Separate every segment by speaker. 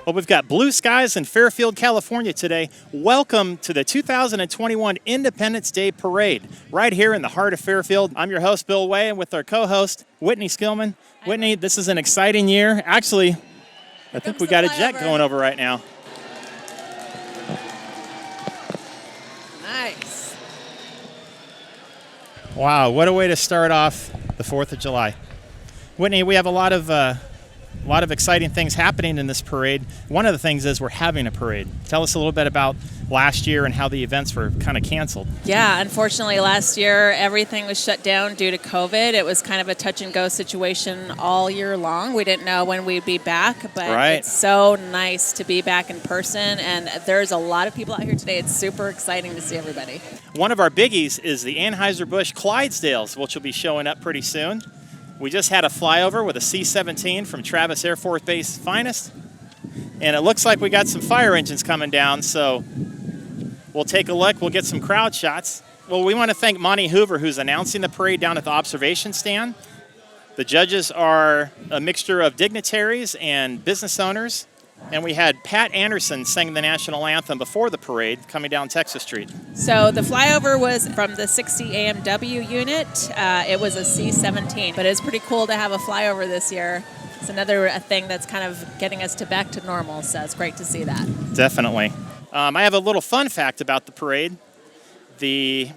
Speaker 1: Well, we've got blue skies in Fairfield, California today. Welcome to the 2021 Independence Day Parade, right here in the heart of Fairfield. I'm your host, Bill Way, and with our co-host, Whitney Skillman. Whitney, this is an exciting year. Actually, I think we got a jet going over right now.
Speaker 2: Nice.
Speaker 1: Wow, what a way to start off the 4th of July. Whitney, we have a lot of exciting things happening in this parade. One of the things is we're having a parade. Tell us a little bit about last year and how the events were kind of canceled.
Speaker 2: Yeah, unfortunately last year everything was shut down due to COVID. It was kind of a touch and go situation all year long. We didn't know when we'd be back, but It's so nice to be back in person, and there's a lot of people out here today. It's super exciting to see everybody.
Speaker 1: One of our biggies is the Anheuser-Busch Clydesdales, which will be showing up pretty soon. We just had a flyover with a C-17 from Travis Air Force Base finest, and it looks like we got some fire engines coming down, so we'll take a look. We'll get some crowd shots. Well, we want to thank Monty Hoover, who's announcing the parade down at the observation stand. The judges are a mixture of dignitaries and business owners, and we had Pat Anderson sing the national anthem before the parade coming down Texas Street.
Speaker 2: So the flyover was from the 60 AMW unit. It was a C-17, but it's pretty cool to have a flyover this year. It's another thing that's kind of getting us back to normal, so it's great to see that.
Speaker 1: Definitely. I have a little fun fact about the parade. We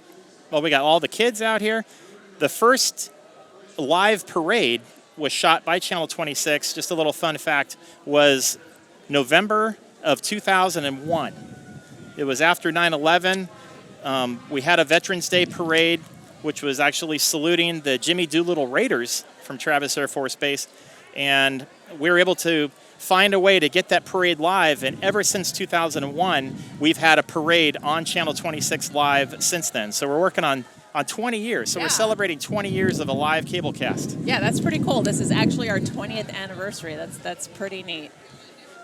Speaker 1: got all the kids out here. The first live parade was shot by Channel 26. Just a little fun fact was November of 2001. It was after 9/11. We had a Veterans Day parade, which was actually saluting the Jimmy Doolittle Raiders from Travis Air Force Base. And we were able to find a way to get that parade live. And ever since 2001, we've had a parade on Channel 26 live since then. So we're working on 20 years. So We're celebrating 20 years of a live cable cast.
Speaker 2: Yeah, that's pretty cool. This is actually our 20th anniversary. That's pretty neat.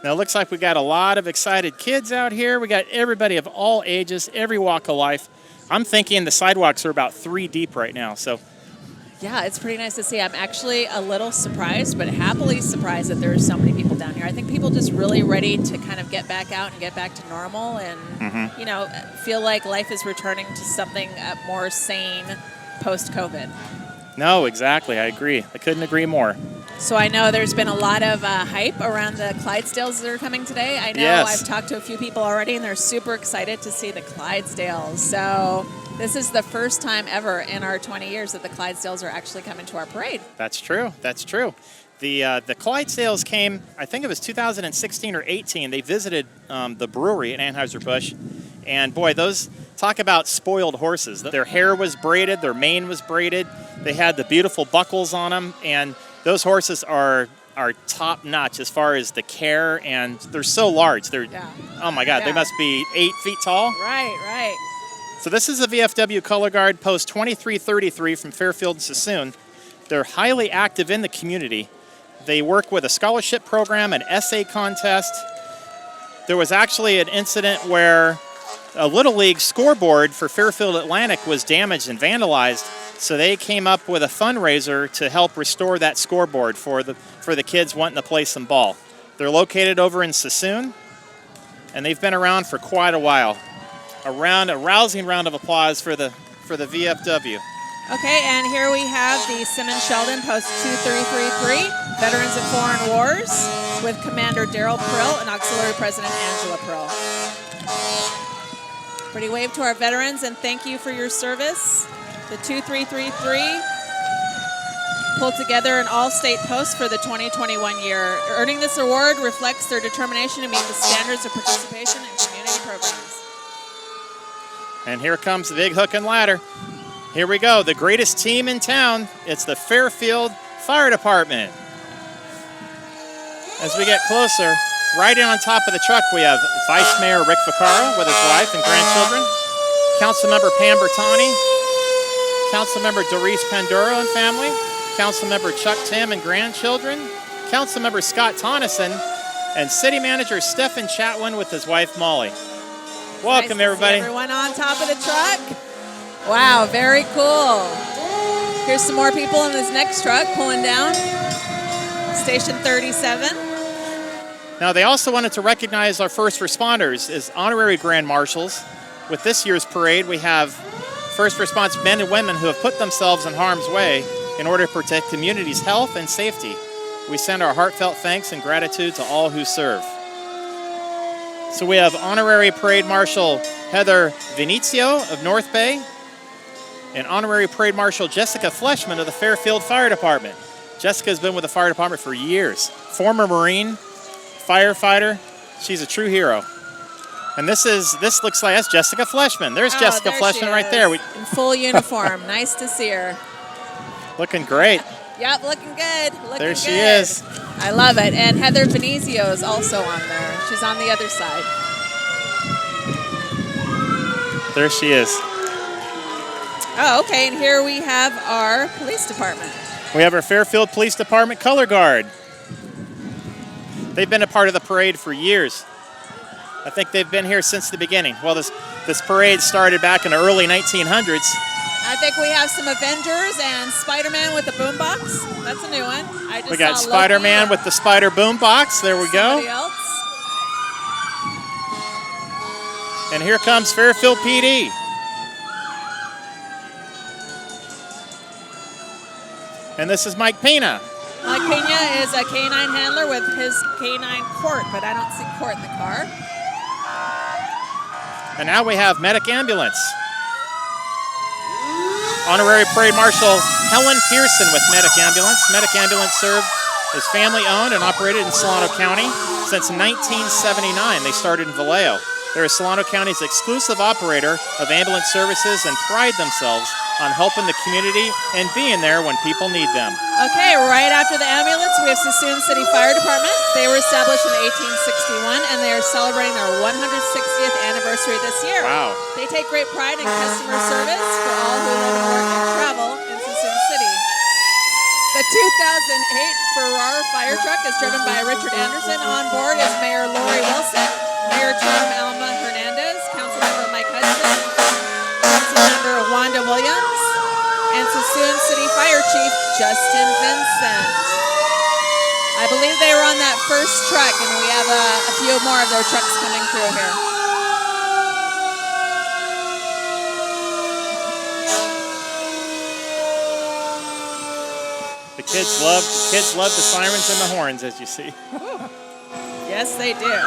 Speaker 1: Now, it looks like we got a lot of excited kids out here. We got everybody of all ages, every walk of life. I'm thinking the sidewalks are about 3 deep right now. So,
Speaker 2: yeah, it's pretty nice to see. I'm actually a little surprised, but happily surprised that there are so many people down here. I think people just really ready to kind of get back out and get back to normal and, feel like life is returning to something more sane post-COVID.
Speaker 1: No, exactly. I agree. I couldn't agree more.
Speaker 2: So I know there's been a lot of hype around the Clydesdales that are coming today. I know I've talked to a few people already, and they're super excited to see the Clydesdales. So this is the first time ever in our 20 years that the Clydesdales are actually coming to our parade.
Speaker 1: That's true. That's true. The Clydesdales came, I think it was 2016 or 18. They visited the brewery at Anheuser-Busch. And boy, those talk about spoiled horses. Their hair was braided, their mane was braided. They had the beautiful buckles on them, and those horses are top notch as far as the care, and they're so large. Oh my God, they must be 8 feet tall.
Speaker 2: Right.
Speaker 1: So this is the VFW Color Guard Post 2333 from Fairfield and Sassoon. They're highly active in the community. They work with a scholarship program, an essay contest. There was actually an incident where a Little League scoreboard for Fairfield Atlantic was damaged and vandalized, so they came up with a fundraiser to help restore that scoreboard for the kids wanting to play some ball. They're located over in Sassoon, and they've been around for quite a while. A rousing round of applause for the VFW.
Speaker 2: Okay, and here we have the Simmons Sheldon Post 2333, Veterans of Foreign Wars, with Commander Daryl Prill and Auxiliary President Angela Prill. Pretty wave to our veterans, and thank you for your service. The 2333 pulled together an all-state post for the 2021 year. Earning this award reflects their determination to meet the standards of participation in community programs.
Speaker 1: And here comes the big hook and ladder. Here we go, the greatest team in town. It's the Fairfield Fire Department. As we get closer, right in on top of the truck, we have Vice Mayor Rick Vaccaro with his wife and grandchildren, Councilmember Pam Bertani, Councilmember Doris Panduro and family, Councilmember Chuck Tim and grandchildren, Councilmember Scott Tonneson, and City Manager Stephen Chatwin with his wife Molly. Welcome,
Speaker 2: nice
Speaker 1: everybody.
Speaker 2: Everyone on top of the truck. Wow, very cool. Here's some more people in this next truck pulling down. Station 37.
Speaker 1: Now, they also wanted to recognize our first responders as honorary grand marshals. With this year's parade, we have first response men and women who have put themselves in harm's way in order to protect communities' health and safety. We send our heartfelt thanks and gratitude to all who serve. So we have Honorary Parade Marshal Heather Venizio of North Bay and Honorary Parade Marshal Jessica Fleshman of the Fairfield Fire Department. Jessica's been with the fire department for years. Former Marine, firefighter. She's a true hero. And this looks like that's Jessica Fleshman. There's Jessica Fleshman right there.
Speaker 2: In full uniform. Nice to see her.
Speaker 1: Looking great.
Speaker 2: Yep, looking good.
Speaker 1: There she is.
Speaker 2: I love it. And Heather Venizio is also on there. She's on the other side.
Speaker 1: There she is.
Speaker 2: Oh, okay. And here we have our police department.
Speaker 1: We have our Fairfield Police Department Color Guard. They've been a part of the parade for years. I think they've been here since the beginning. Well, this parade started back in the early 1900s.
Speaker 2: I think we have some Avengers and Spider-Man with the boombox. That's a new one.
Speaker 1: We got Spider-Man with the Spider boombox. There we go.
Speaker 2: Somebody else.
Speaker 1: And here comes Fairfield PD. And this is Mike Pena.
Speaker 2: Mike Pena is a canine handler with his canine Court, but I don't see Court in the car.
Speaker 1: And now we have Medic Ambulance. Honorary Parade Marshal Helen Pearson with Medic Ambulance. Medic Ambulance served as family-owned and operated in Solano County since 1979. They started in Vallejo. They're Solano County's exclusive operator of ambulance services and pride themselves on helping the community and being there when people need them.
Speaker 2: Okay, right after the ambulance, we have Suisun City Fire Department. They were established in 1861, and they are celebrating their 160th anniversary this year.
Speaker 1: Wow.
Speaker 2: They take great pride in customer service for all who live and work and travel in Suisun City. The 2008 Ferrara fire truck is driven by Richard Anderson. On board is Mayor Lori Wilson, Mayor Tom Alma Hernandez, Councilmember Mike Hudson, Councilmember Wanda Williams, and Suisun City Fire Chief Justin Vincent. I believe they were on that first truck, and we have a few more of their trucks coming through here.
Speaker 1: The kids love the sirens and the horns, as you see.
Speaker 2: Yes, they do.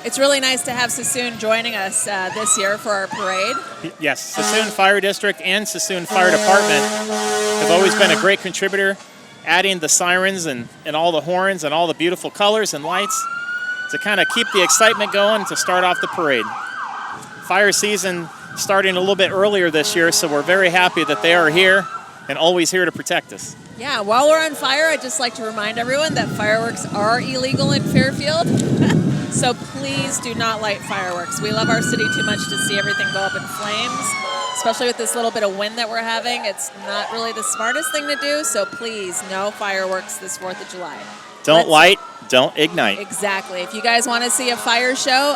Speaker 2: It's really nice to have Suisun joining us this year for our parade.
Speaker 1: Yes, Suisun Fire District and Suisun Fire Department have always been a great contributor, adding the sirens and all the horns and all the beautiful colors and lights to kind of keep the excitement going to start off the parade. Fire season starting a little bit earlier this year, so we're very happy that they are here and always here to protect us.
Speaker 2: Yeah, while we're on fire, I'd just like to remind everyone that fireworks are illegal in Fairfield. So please do not light fireworks. We love our city too much to see everything go up in flames, especially with this little bit of wind that we're having. It's not really the smartest thing to do, so please, no fireworks this 4th of July.
Speaker 1: Don't light, don't ignite.
Speaker 2: Exactly. If you guys want to see a fire show,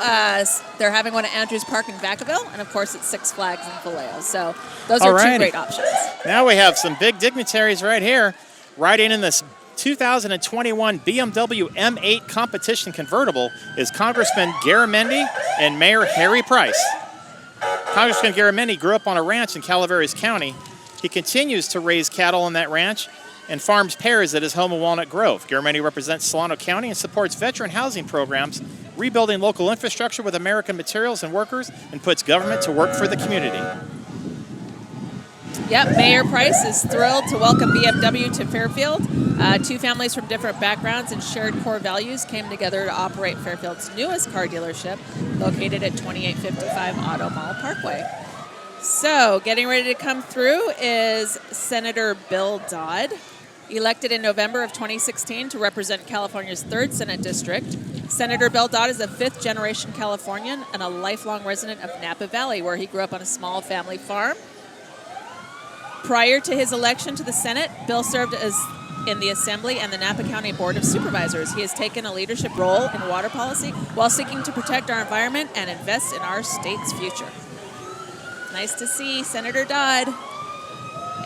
Speaker 2: they're having one at Andrews Park in Vacaville, and of course it's Six Flags in Vallejo. So those are two great options.
Speaker 1: Now we have some big dignitaries right here riding in this 2021 BMW M8 competition convertible is Congressman Garamendi and Mayor Harry Price. Congressman Garamendi grew up on a ranch in Calaveras County. He continues to raise cattle on that ranch and farms pears at his home in Walnut Grove. Garamendi represents Solano County and supports veteran housing programs, rebuilding local infrastructure with American materials and workers, and puts government to work for the community.
Speaker 2: Yep, Mayor Price is thrilled to welcome BMW to Fairfield. Two families from different backgrounds and shared core values came together to operate Fairfield's newest car dealership, located at 2855 Auto Mall Parkway. So, getting ready to come through is Senator Bill Dodd, elected in November of 2016 to represent California's 3rd Senate District. Senator Bill Dodd is a 5th-generation Californian and a lifelong resident of Napa Valley, where he grew up on a small family farm. Prior to his election to the Senate, Bill served in the Assembly and the Napa County Board of Supervisors. He has taken a leadership role in water policy while seeking to protect our environment and invest in our state's future. Nice to see Senator Dodd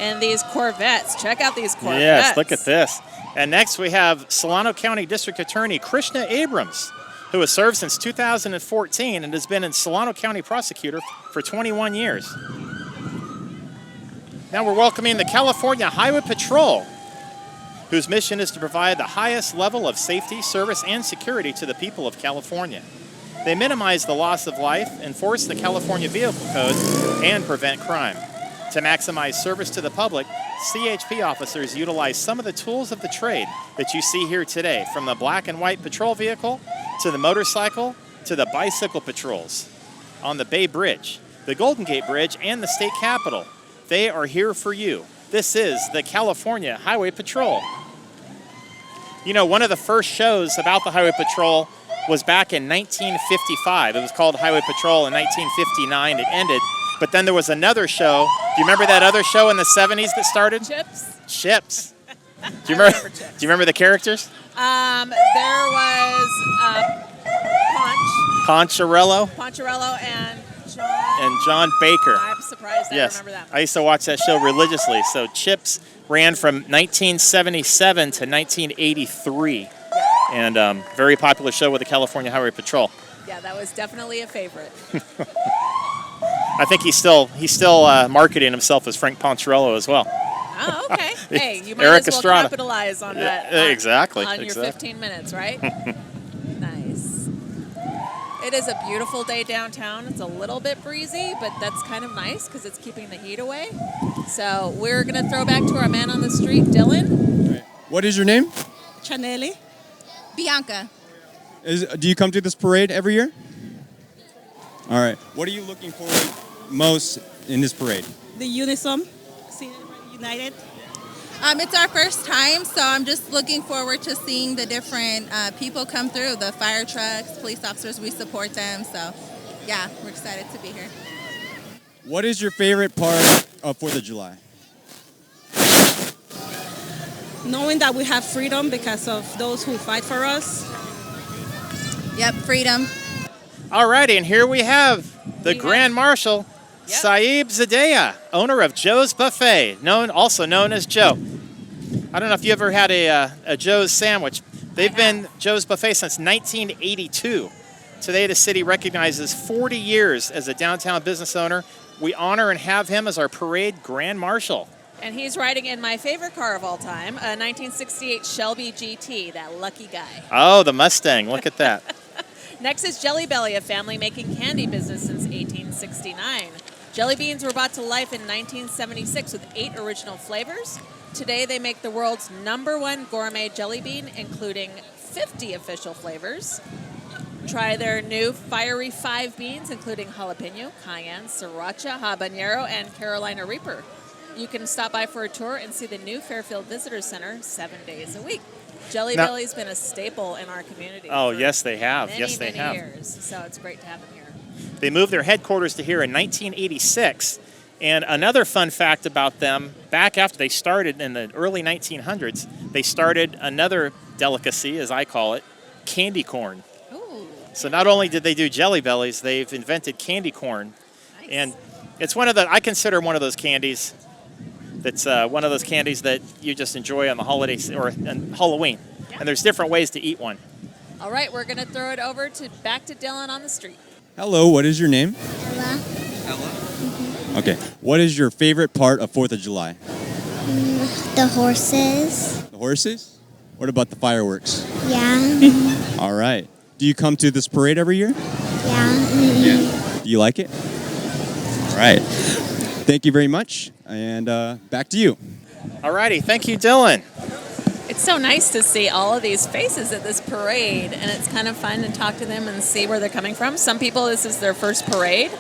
Speaker 2: and these Corvettes. Check out these Corvettes.
Speaker 1: Yes, look at this. And next we have Solano County District Attorney Krishna Abrams, who has served since 2014 and has been in Solano County Prosecutor for 21 years. Now we're welcoming the California Highway Patrol, whose mission is to provide the highest level of safety, service, and security to the people of California. They minimize the loss of life, enforce the California Vehicle Code, and prevent crime. To maximize service to the public, CHP officers utilize some of the tools of the trade that you see here today, from the black and white patrol vehicle to the motorcycle to the bicycle patrols on the Bay Bridge, the Golden Gate Bridge, and the state capitol. They are here for you. This is the California Highway Patrol. You know, one of the first shows about the Highway Patrol was back in 1955. It was called Highway Patrol. In 1959, it ended. But then there was another show. Do you remember that other show in the 70s that started? Chips. Do you remember the characters?
Speaker 2: There was Poncherello
Speaker 1: and John Baker.
Speaker 2: I'm surprised I remember that.
Speaker 1: I used to watch that show religiously. So Chips ran from 1977 to 1983. And very popular show with the California Highway Patrol.
Speaker 2: Yeah, that was definitely a favorite.
Speaker 1: I think he's still marketing himself as Frank Poncherello as well.
Speaker 2: Oh, okay. Hey, you might
Speaker 1: Eric
Speaker 2: as well
Speaker 1: Estrada.
Speaker 2: capitalize on that.
Speaker 1: Exactly.
Speaker 2: On your 15 minutes, right? Nice. It is a beautiful day downtown. It's a little bit breezy, but that's kind of nice because it's keeping the heat away. So we're going to throw back to our man on the street, Dylan.
Speaker 3: Right. What is your name?
Speaker 4: Chaneli.
Speaker 5: Bianca.
Speaker 3: Do you come to this parade every year? All right. What are you looking forward most in this parade?
Speaker 4: The Unisom. United.
Speaker 5: It's our first time, so I'm just looking forward to seeing the different people come through, the fire trucks, police officers, we support them. So, yeah, we're excited to be here.
Speaker 3: What is your favorite part of 4th of July?
Speaker 4: Knowing that we have freedom because of those who fight for us.
Speaker 5: Yep, freedom.
Speaker 1: All righty, and here we have the Grand Marshal, Saeed Zadea, owner of Joe's Buffet, also known as Joe. I don't know if you ever had a Joe's sandwich. They've been Joe's Buffet since 1982. Today, the city recognizes 40 years as a downtown business owner. We honor and have him as our parade Grand Marshal.
Speaker 2: And he's riding in my favorite car of all time, a 1968 Shelby GT, that lucky guy.
Speaker 1: Oh, the Mustang. Look at that.
Speaker 2: Next is Jelly Belly, a family making candy business since 1869. Jelly beans were brought to life in 1976 with 8 original flavors. Today, they make the world's #1 gourmet jelly bean, including 50 official flavors. Try their new Fiery 5 beans, including jalapeno, cayenne, sriracha, habanero, and Carolina Reaper. You can stop by for a tour and see the new Fairfield Visitor Center 7 days a week. Jelly Belly's been a staple in our community.
Speaker 1: Oh, yes, they have.
Speaker 2: Many years. So it's great to have them here.
Speaker 1: They moved their headquarters to here in 1986. And another fun fact about them, back after they started in the early 1900s, they started another delicacy, as I call it, candy corn.
Speaker 2: Ooh.
Speaker 1: So not only did they do Jelly Bellies, they've invented candy corn.
Speaker 2: Nice.
Speaker 1: And it's I consider one of those candies that's one of those candies that you just enjoy on the holidays or on Halloween.
Speaker 2: Yeah.
Speaker 1: And there's different ways to eat one.
Speaker 2: All right, we're going to throw it over back to Dylan on the street.
Speaker 3: Hello, what is your name?
Speaker 6: Ella.
Speaker 3: Ella? Okay. What is your favorite part of 4th of July?
Speaker 6: The horses.
Speaker 3: The horses? What about the fireworks?
Speaker 6: Yeah.
Speaker 3: All right. Do you come to this parade every year?
Speaker 6: Yeah.
Speaker 3: Do you like it? All right. Thank you very much. And back to you.
Speaker 1: All righty. Thank you, Dylan.
Speaker 2: It's so nice to see all of these faces at this parade, and it's kind of fun to talk to them and see where they're coming from. Some people, this is their first parade.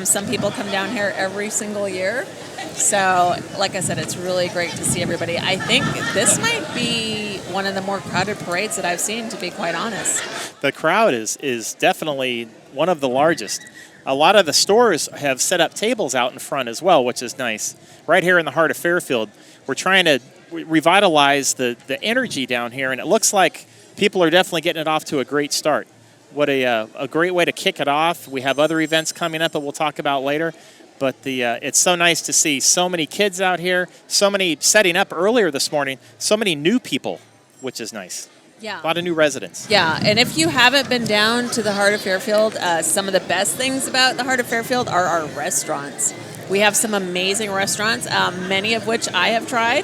Speaker 2: Some people come down here every single year. So, like I said, it's really great to see everybody. I think this might be one of the more crowded parades that I've seen, to be quite honest.
Speaker 1: The crowd is definitely one of the largest. A lot of the stores have set up tables out in front as well, which is nice. Right here in the heart of Fairfield, we're trying to revitalize the energy down here, and it looks like people are definitely getting it off to a great start. What a great way to kick it off. We have other events coming up that we'll talk about later, But it's so nice to see so many kids out here, so many setting up earlier this morning, so many new people, which is nice.
Speaker 2: Yeah.
Speaker 1: A lot of new residents.
Speaker 2: Yeah, and if you haven't been down to the Heart of Fairfield, some of the best things about the Heart of Fairfield are our restaurants. We have some amazing restaurants, many of which I have tried.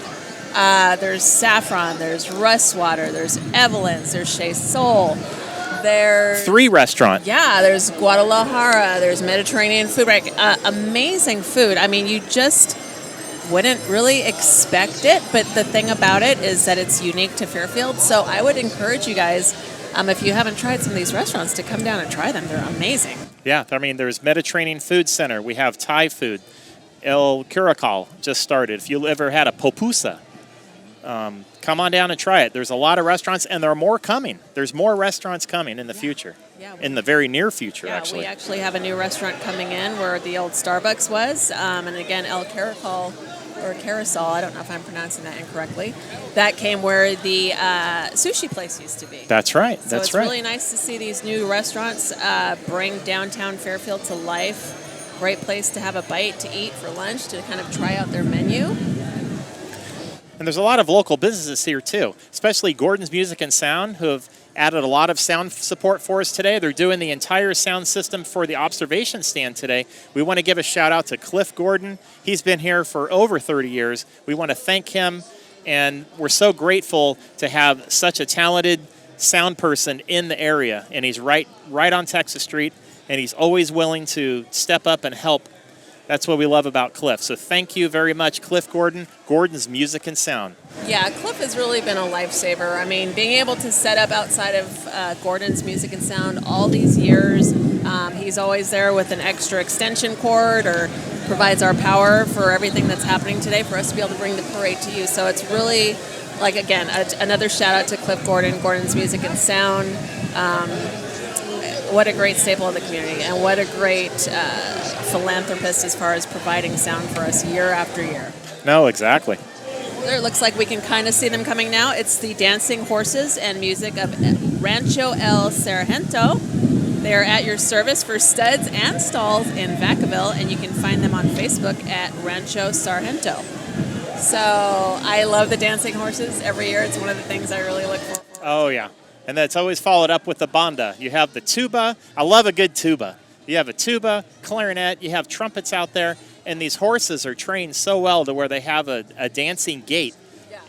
Speaker 2: There's Saffron, there's Rustwater, there's Evelyn's, there's Chez Soul. There's
Speaker 1: 3 restaurants.
Speaker 2: Yeah, there's Guadalajara, there's Mediterranean food, amazing food. I mean, you just wouldn't really expect it, but the thing about it is that it's unique to Fairfield. So I would encourage you guys, if you haven't tried some of these restaurants, to come down and try them. They're amazing.
Speaker 1: Yeah, I mean, there's Mediterranean Food Center. We have Thai food. El Curacal just started. If you ever had a pupusa, come on down and try it. There's a lot of restaurants, and there are more coming. There's more restaurants coming in the future, in the very near future, actually.
Speaker 2: We actually have a new restaurant coming in where the old Starbucks was, and again, El Caracal, or Carousel, I don't know if I'm pronouncing that incorrectly, that came where the sushi place used to be.
Speaker 1: That's right.
Speaker 2: So it's really nice to see these new restaurants bring downtown Fairfield to life. Great place to have a bite to eat for lunch, to kind of try out their menu.
Speaker 1: And there's a lot of local businesses here, too, especially Gordon's Music and Sound, who have added a lot of sound support for us today. They're doing the entire sound system for the observation stand today. We want to give a shout out to Cliff Gordon. He's been here for over 30 years. We want to thank him, and we're so grateful to have such a talented sound person in the area. And he's right on Texas Street, and he's always willing to step up and help. That's what we love about Cliff. So thank you very much, Cliff Gordon, Gordon's Music and Sound.
Speaker 2: Yeah, Cliff has really been a lifesaver. I mean, being able to set up outside of Gordon's Music and Sound all these years, he's always there with an extra extension cord or provides our power for everything that's happening today for us to be able to bring the parade to you. So it's really, like, again, another shout out to Cliff Gordon, Gordon's Music and Sound. What a great staple of the community, and what a great philanthropist as far as providing sound for us year after year.
Speaker 1: No, exactly.
Speaker 2: It looks like we can kind of see them coming now. It's the dancing horses and music of Rancho El Sargento. They are at your service for studs and stalls in Vacaville, and you can find them on Facebook at Rancho Sargento. So I love the dancing horses every year. It's one of the things I really look for.
Speaker 1: Oh, yeah. And that's always followed up with the banda. You have the tuba. I love a good tuba. You have a tuba, clarinet, you have trumpets out there, and these horses are trained so well to where they have a dancing gait.
Speaker 2: Yeah.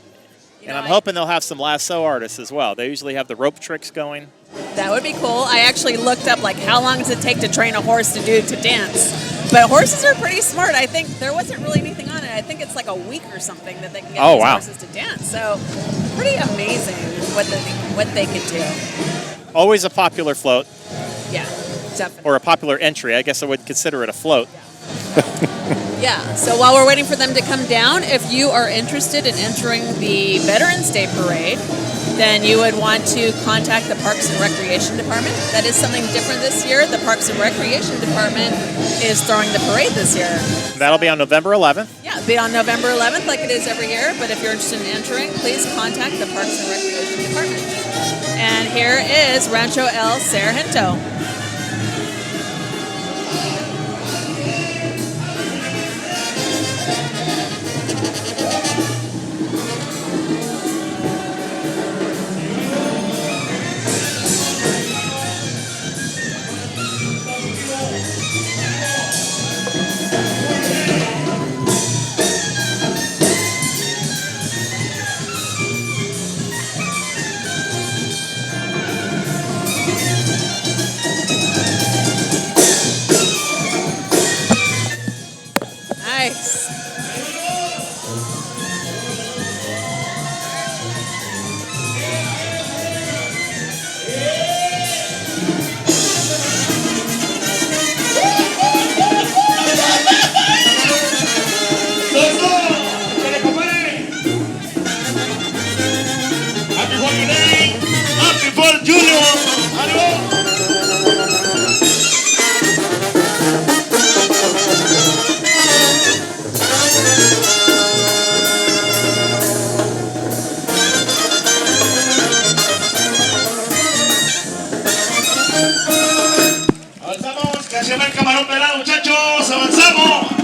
Speaker 1: And I'm hoping they'll have some lasso artists as well. They usually have the rope tricks going.
Speaker 2: That would be cool. I actually looked up, like, how long does it take to train a horse to dance? But horses are pretty smart. I think there wasn't really anything on it. I think it's like a week or something that they can get these horses to dance. So pretty amazing what they can do.
Speaker 1: Always a popular float.
Speaker 2: Yeah, definitely.
Speaker 1: Or a popular entry. I guess I would consider it a float.
Speaker 2: Yeah, so while we're waiting for them to come down, if you are interested in entering the Veterans Day Parade, then you would want to contact the Parks and Recreation Department. That is something different this year. The Parks and Recreation Department is throwing the parade this year.
Speaker 1: That'll be on November 11th.
Speaker 2: Yeah, it'll be on November 11th like it is every year, but if you're interested in entering, please contact the Parks and Recreation Department. And here is Rancho El Sargento. Nice.
Speaker 7: Happy 4th Junior! Hello! Avanzamos, que se va el camarón pelado, muchachos, avanzamos.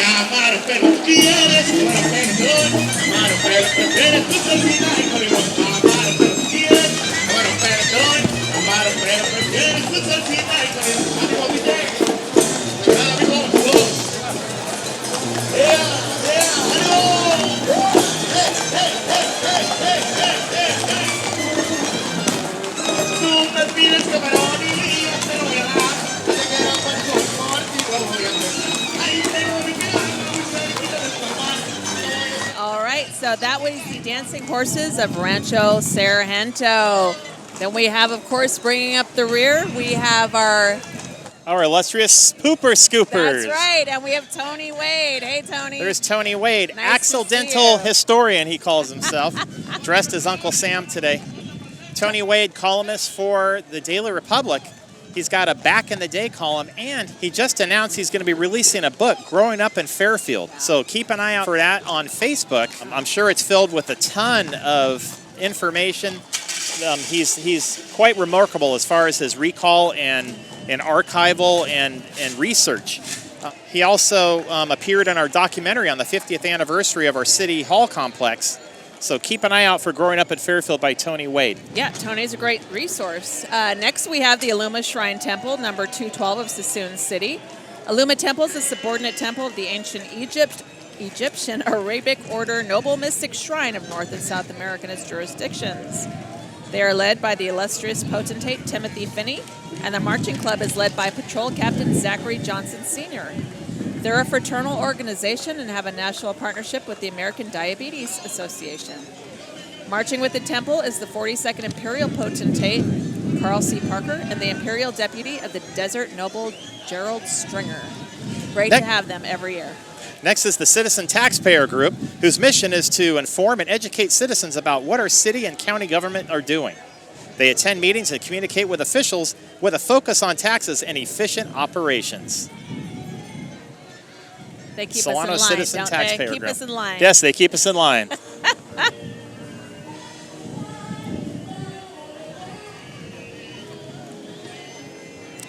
Speaker 7: Amaro, pero quieres, Amaro, pero prefieres tu salsita y con limón. Amaro, pero quieres, Amaro, perdón, Amaro, pero prefieres tu salsita y con limón. Ánimo, Vite. Ánimo, todos. ¡Ánimo! Tú me pides camarón y yo te lo voy a dar. Te quiero con confort y lo voy a hacer. Ahí tengo mi
Speaker 2: All right, so that was the dancing horses of Rancho Sargento. Then we have, of course, bringing up the rear, we have our...
Speaker 1: Our illustrious pooper scoopers.
Speaker 2: That's right, and we have Tony Wade. Hey, Tony.
Speaker 1: There's Tony Wade,
Speaker 2: Nice to
Speaker 1: accidental
Speaker 2: see you.
Speaker 1: historian, he calls himself, dressed as Uncle Sam today. Tony Wade, columnist for the Daily Republic. He's got a Back in the Day column, and he just announced he's going to be releasing a book, Growing Up in Fairfield. So keep an eye out for that on Facebook. I'm sure it's filled with a ton of information. He's quite remarkable as far as his recall and archival and research. He also appeared in our documentary on the 50th anniversary of our City Hall complex. So keep an eye out for Growing Up in Fairfield by Tony Wade.
Speaker 2: Yeah, Tony's a great resource. Next, we have the Aluma Shrine Temple, number 212 of Sassoon City. Aluma Temple is a subordinate temple of the ancient Egyptian Arabic order noble mystic shrine of North and South America and its jurisdictions. They are led by the illustrious potentate Timothy Finney, and the marching club is led by Patrol Captain Zachary Johnson Sr. They're a fraternal organization and have a national partnership with the American Diabetes Association. Marching with the temple is the 42nd Imperial Potentate, Carl C. Parker, and the Imperial Deputy of the Desert Noble, Gerald Stringer. Great to have them every year.
Speaker 1: Next is the Citizen Taxpayer Group, whose mission is to inform and educate citizens about what our city and county government are doing. They attend meetings and communicate with officials with a focus on taxes and efficient operations.
Speaker 2: They keep
Speaker 1: Solano
Speaker 2: us in line,
Speaker 1: Citizen
Speaker 2: don't
Speaker 1: Taxpayer
Speaker 2: they? Keep
Speaker 1: Group.
Speaker 2: us in line.
Speaker 1: Yes, they keep us in line.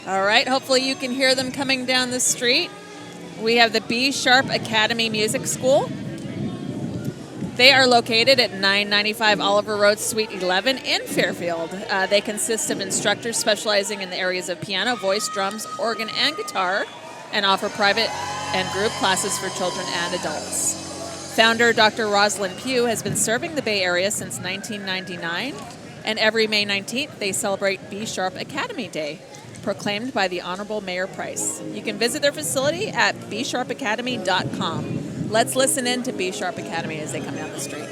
Speaker 2: All right, hopefully you can hear them coming down the street. We have the B Sharp Academy Music School. They are located at 995 Oliver Road, Suite 11 in Fairfield. They consist of instructors specializing in the areas of piano, voice, drums, organ, and guitar, and offer private and group classes for children and adults. Founder Dr. Rosalind Pugh has been serving the Bay Area since 1999, and every May 19th they celebrate B Sharp Academy Day, proclaimed by the Honorable Mayor Price. You can visit their facility at bsharpacademy.com. Let's listen in to B Sharp Academy as they come down the street.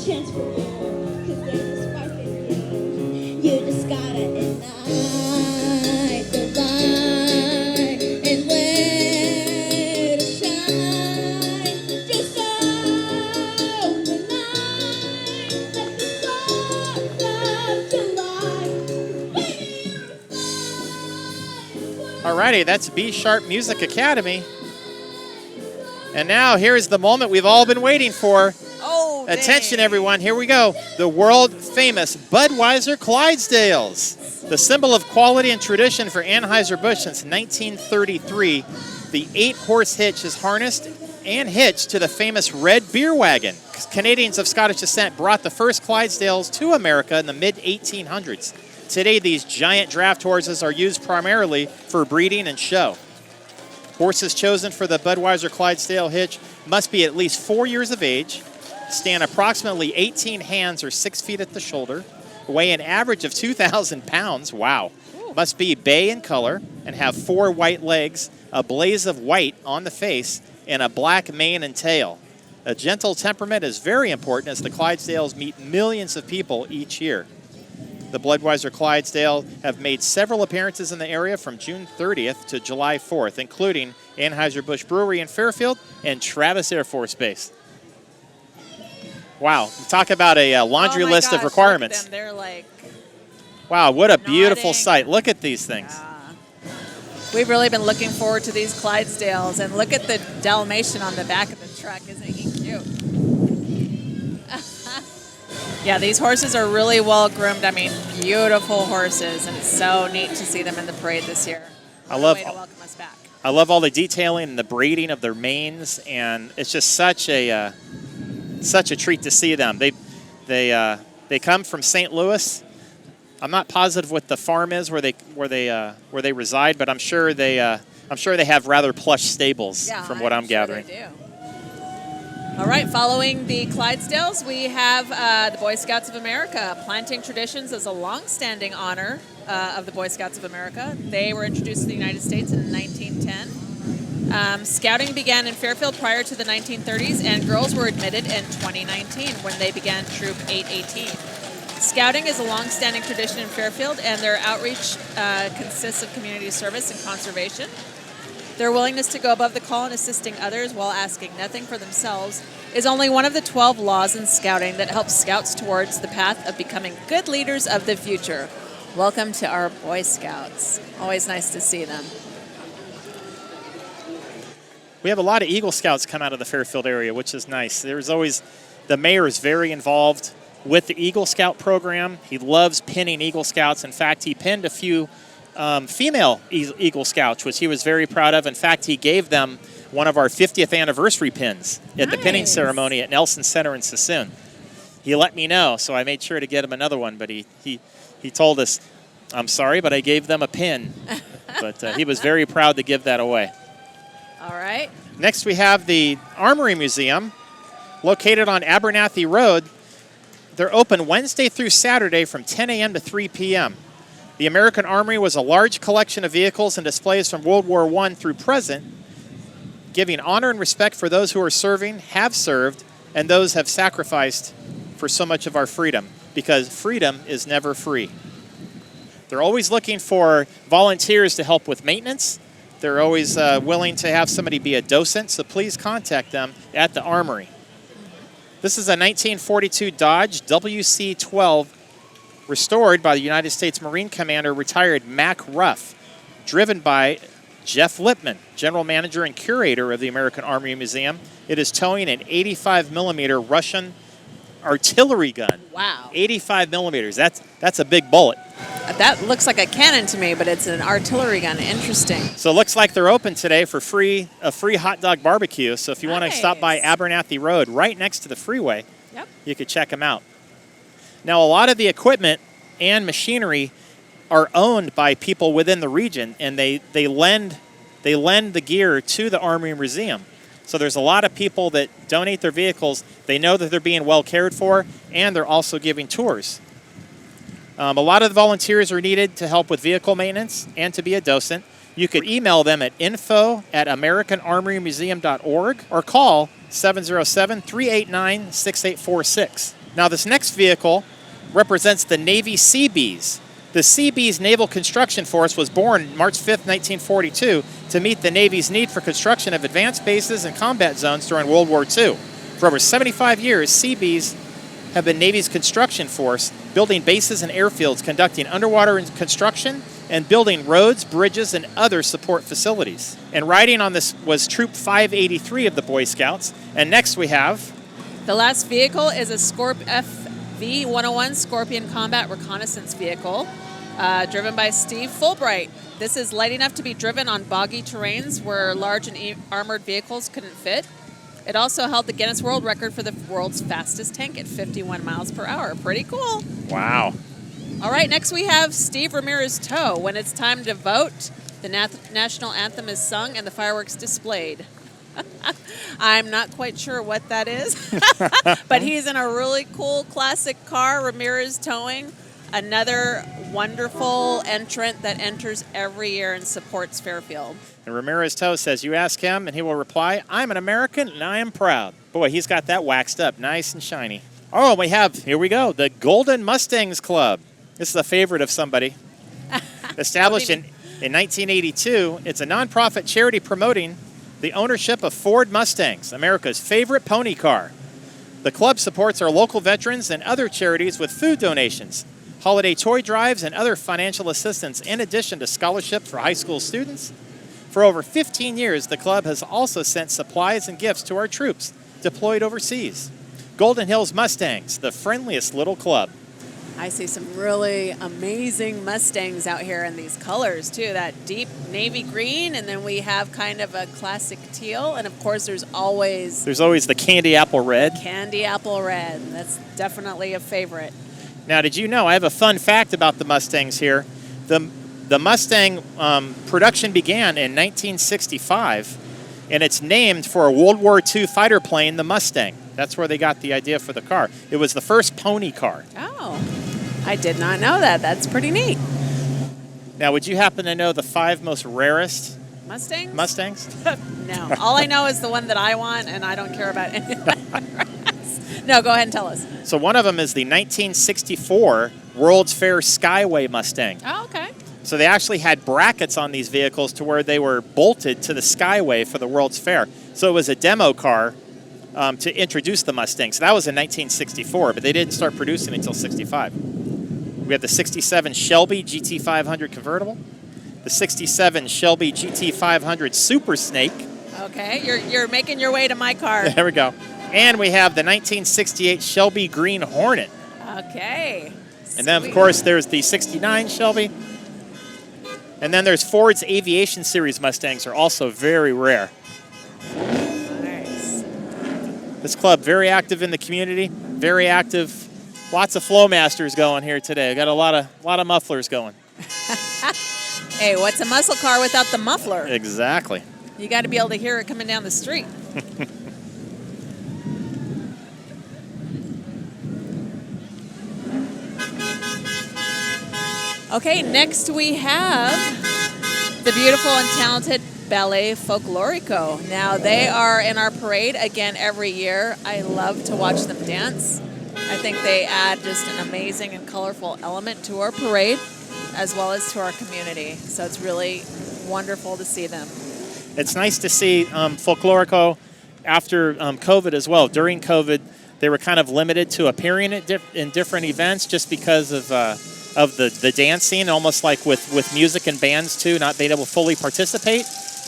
Speaker 6: Chance for you, 'cause there's a spark in you. You just gotta ignite the light and let it shine. Just open the night, let the spark of July.
Speaker 1: Alrighty, that's B Sharp Music Academy. And now here's the moment we've all been waiting for.
Speaker 2: Oh,
Speaker 1: Attention, everyone. Here we go. The world-famous Budweiser Clydesdales. The symbol of quality and tradition for Anheuser-Busch since 1933. The 8-horse hitch is harnessed and hitched to the famous red beer wagon. Canadians of Scottish descent brought the first Clydesdales to America in the mid-1800s. Today, these giant draft horses are used primarily for breeding and show. Horses chosen for the Budweiser Clydesdale hitch must be at least 4 years of age, stand approximately 18 hands or 6 feet at the shoulder, weigh an average of 2,000 pounds, wow, must be bay in color, and have 4 white legs, a blaze of white on the face, and a black mane and tail. A gentle temperament is very important as the Clydesdales meet millions of people each year. The Budweiser Clydesdale have made several appearances in the area from June 30th to July 4th, including Anheuser-Busch Brewery in Fairfield and Travis Air Force Base. Wow, talk about a laundry list of requirements.
Speaker 2: Look at them. They're like,
Speaker 1: wow, what a beautiful
Speaker 2: nodding.
Speaker 1: sight. Look at these things.
Speaker 2: We've really been looking forward to these Clydesdales, and look at the Dalmatian on the back of the truck. Isn't he cute? Yeah, these horses are really well groomed. I mean, beautiful horses, and it's so neat to see them in the parade this year.
Speaker 1: I love
Speaker 2: Way to welcome us back.
Speaker 1: I love all the detailing and the braiding of their manes, and it's just such a treat to see them. They come from St. Louis. I'm not positive what the farm is where they reside, but I'm sure they have rather plush stables from what I'm gathering.
Speaker 2: They do. All right, following the Clydesdales, we have the Boy Scouts of America. Planting traditions is a long-standing honor of the Boy Scouts of America. They were introduced to the United States in 1910. Scouting began in Fairfield prior to the 1930s, and girls were admitted in 2019 when they began Troop 818. Scouting is a long-standing tradition in Fairfield, and their outreach consists of community service and conservation. Their willingness to go above the call and assisting others while asking nothing for themselves is only one of the 12 laws in scouting that helps scouts towards the path of becoming good leaders of the future. Welcome to our Boy Scouts. Always nice to see them.
Speaker 1: We have a lot of Eagle Scouts come out of the Fairfield area, which is nice. The mayor is very involved with the Eagle Scout program. He loves pinning Eagle Scouts. In fact, he pinned a few female Eagle Scouts, which he was very proud of. In fact, he gave them one of our 50th anniversary pins at the pinning ceremony at Nelson Center in Sassoon. He let me know, so I made sure to get him another one, but he told us, I'm sorry, but I gave them a pin. But he was very proud to give that away.
Speaker 2: All right.
Speaker 1: Next, we have the Armory Museum, located on Abernathy Road. They're open Wednesday through Saturday from 10 a.m. to 3 p.m. The American Armory was a large collection of vehicles and displays from World War I through present, giving honor and respect for those who are serving, have served, and those have sacrificed for so much of our freedom, because freedom is never free. They're always looking for volunteers to help with maintenance. They're always willing to have somebody be a docent, so please contact them at the Armory. This is a 1942 Dodge WC-12 restored by the United States Marine Commander retired Mac Ruff, driven by Jeff Lipman, general manager and curator of the American Armory Museum. It is towing an 85-millimeter Russian artillery gun.
Speaker 2: Wow.
Speaker 1: 85 millimeters. That's a big bullet.
Speaker 2: That looks like a cannon to me, but it's an artillery gun. Interesting.
Speaker 1: So it looks like they're open today for a free hot dog barbecue. So if you want to stop by Abernathy Road, right next to the freeway, you could check them out. Now, a lot of the equipment and machinery are owned by people within the region, and they lend the gear to the Armory Museum. So there's a lot of people that donate their vehicles. They know that they're being well cared for, and they're also giving tours. A lot of the volunteers are needed to help with vehicle maintenance and to be a docent. You could email them at info@americanarmorymuseum.org or call 707-389-6846. Now, this next vehicle represents the Navy Seabees. The Seabees Naval Construction Force was born March 5th, 1942, to meet the Navy's need for construction of advanced bases and combat zones during World War II. For over 75 years, Seabees have been Navy's construction force, building bases and airfields, conducting underwater construction, and building roads, bridges, and other support facilities. And riding on this was Troop 583 of the Boy Scouts. And next we have...
Speaker 2: The last vehicle is a FV-101 Scorpion Combat Reconnaissance Vehicle, driven by Steve Fulbright. This is light enough to be driven on boggy terrains where large and armored vehicles couldn't fit. It also held the Guinness World Record for the world's fastest tank at 51 miles per hour. Pretty cool.
Speaker 1: Wow.
Speaker 2: All right, next we have Steve Ramirez Tow. When it's time to vote, the national anthem is sung and the fireworks displayed. I'm not quite sure what that is, but he's in a really cool classic car, Ramirez Towing, another wonderful entrant that enters every year and supports Fairfield.
Speaker 1: And Ramirez Toe says, you ask him, and he will reply, I'm an American, and I am proud. Boy, he's got that waxed up, nice and shiny. Oh, we have, here we go, the Golden Mustangs Club. This is a favorite of somebody. Established in 1982, it's a nonprofit charity promoting the ownership of Ford Mustangs, America's favorite pony car. The club supports our local veterans and other charities with food donations, holiday toy drives, and other financial assistance, in addition to scholarships for high school students. For over 15 years, the club has also sent supplies and gifts to our troops deployed overseas. Golden Hills Mustangs, the friendliest little club.
Speaker 2: I see some really amazing Mustangs out here in these colors, too. That deep navy green, and then we have kind of a classic teal. And, of course, there's always
Speaker 1: the candy apple red.
Speaker 2: Candy apple red. That's definitely a favorite.
Speaker 1: Now, did you know, I have a fun fact about the Mustangs here. The Mustang production began in 1965, and it's named for a World War II fighter plane, the Mustang. That's where they got the idea for the car. It was the first pony car.
Speaker 2: Oh, I did not know that. That's pretty neat.
Speaker 1: Now, would you happen to know the 5 most rarest
Speaker 2: Mustangs?
Speaker 1: No.
Speaker 2: All I know is the one that I want, and I don't care about any of the rest. No, go ahead and tell us.
Speaker 1: So one of them is the 1964 World's Fair Skyway Mustang.
Speaker 2: Oh, okay.
Speaker 1: So they actually had brackets on these vehicles to where they were bolted to the Skyway for the World's Fair. So it was a demo car to introduce the Mustang. So that was in 1964, but they didn't start producing until 65. We have the 67 Shelby GT500 convertible, the 67 Shelby GT500 Super Snake.
Speaker 2: Okay, you're making your way to my car.
Speaker 1: There we go. And we have the 1968 Shelby Green Hornet.
Speaker 2: Okay.
Speaker 1: And then, of course, there's the 69 Shelby. And then there's Ford's Aviation Series Mustangs are also very rare.
Speaker 2: Nice.
Speaker 1: This club, very active in the community, very active. Lots of Flowmasters going here today. I got a lot of mufflers going.
Speaker 2: Hey, what's a muscle car without the muffler?
Speaker 1: Exactly.
Speaker 2: You got to be able to hear it coming down the street. Okay, next we have the beautiful and talented Ballet Folklorico. Now, they are in our parade again every year. I love to watch them dance. I think they add just an amazing and colorful element to our parade as well as to our community. So it's really wonderful to see them.
Speaker 1: It's nice to see Folklorico after COVID as well. During COVID, they were kind of limited to appearing in different events just because of the dancing, almost like with music and bands too, not being able to fully participate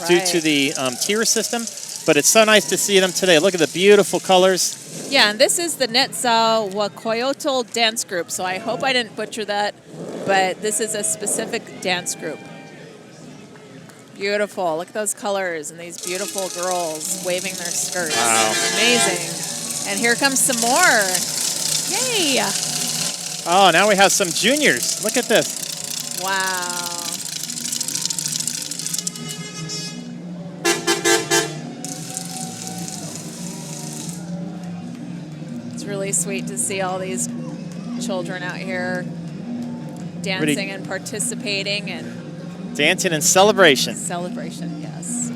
Speaker 1: due to the tier system. But it's so nice to see them today. Look at the beautiful colors.
Speaker 2: Yeah, and this is the Netzahualcoyotl dance group, so I hope I didn't butcher that, but this is a specific dance group. Beautiful. Look at those colors and these beautiful girls waving their skirts.
Speaker 1: Wow.
Speaker 2: Amazing. And here comes some more. Yay!
Speaker 1: Oh, now we have some juniors. Look at this.
Speaker 2: Wow. It's really sweet to see all these children out here dancing and participating and
Speaker 1: dancing in celebration.
Speaker 2: Celebration, yes.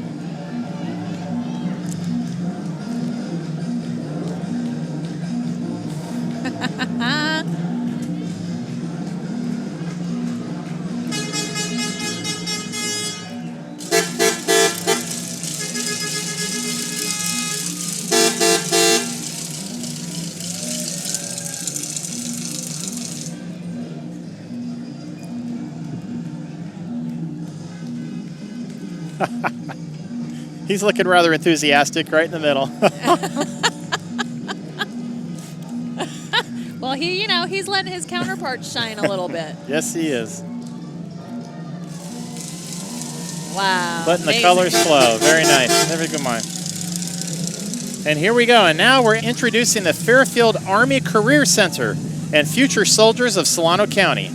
Speaker 1: He's looking rather enthusiastic right in the middle.
Speaker 2: Well, he's letting his counterparts shine a little bit.
Speaker 1: Yes, he is.
Speaker 2: Wow.
Speaker 1: Letting the
Speaker 2: amazing.
Speaker 1: colors flow. Very nice. Never good mind. And here we go. And now we're introducing the Fairfield Army Career Center and future soldiers of Solano County.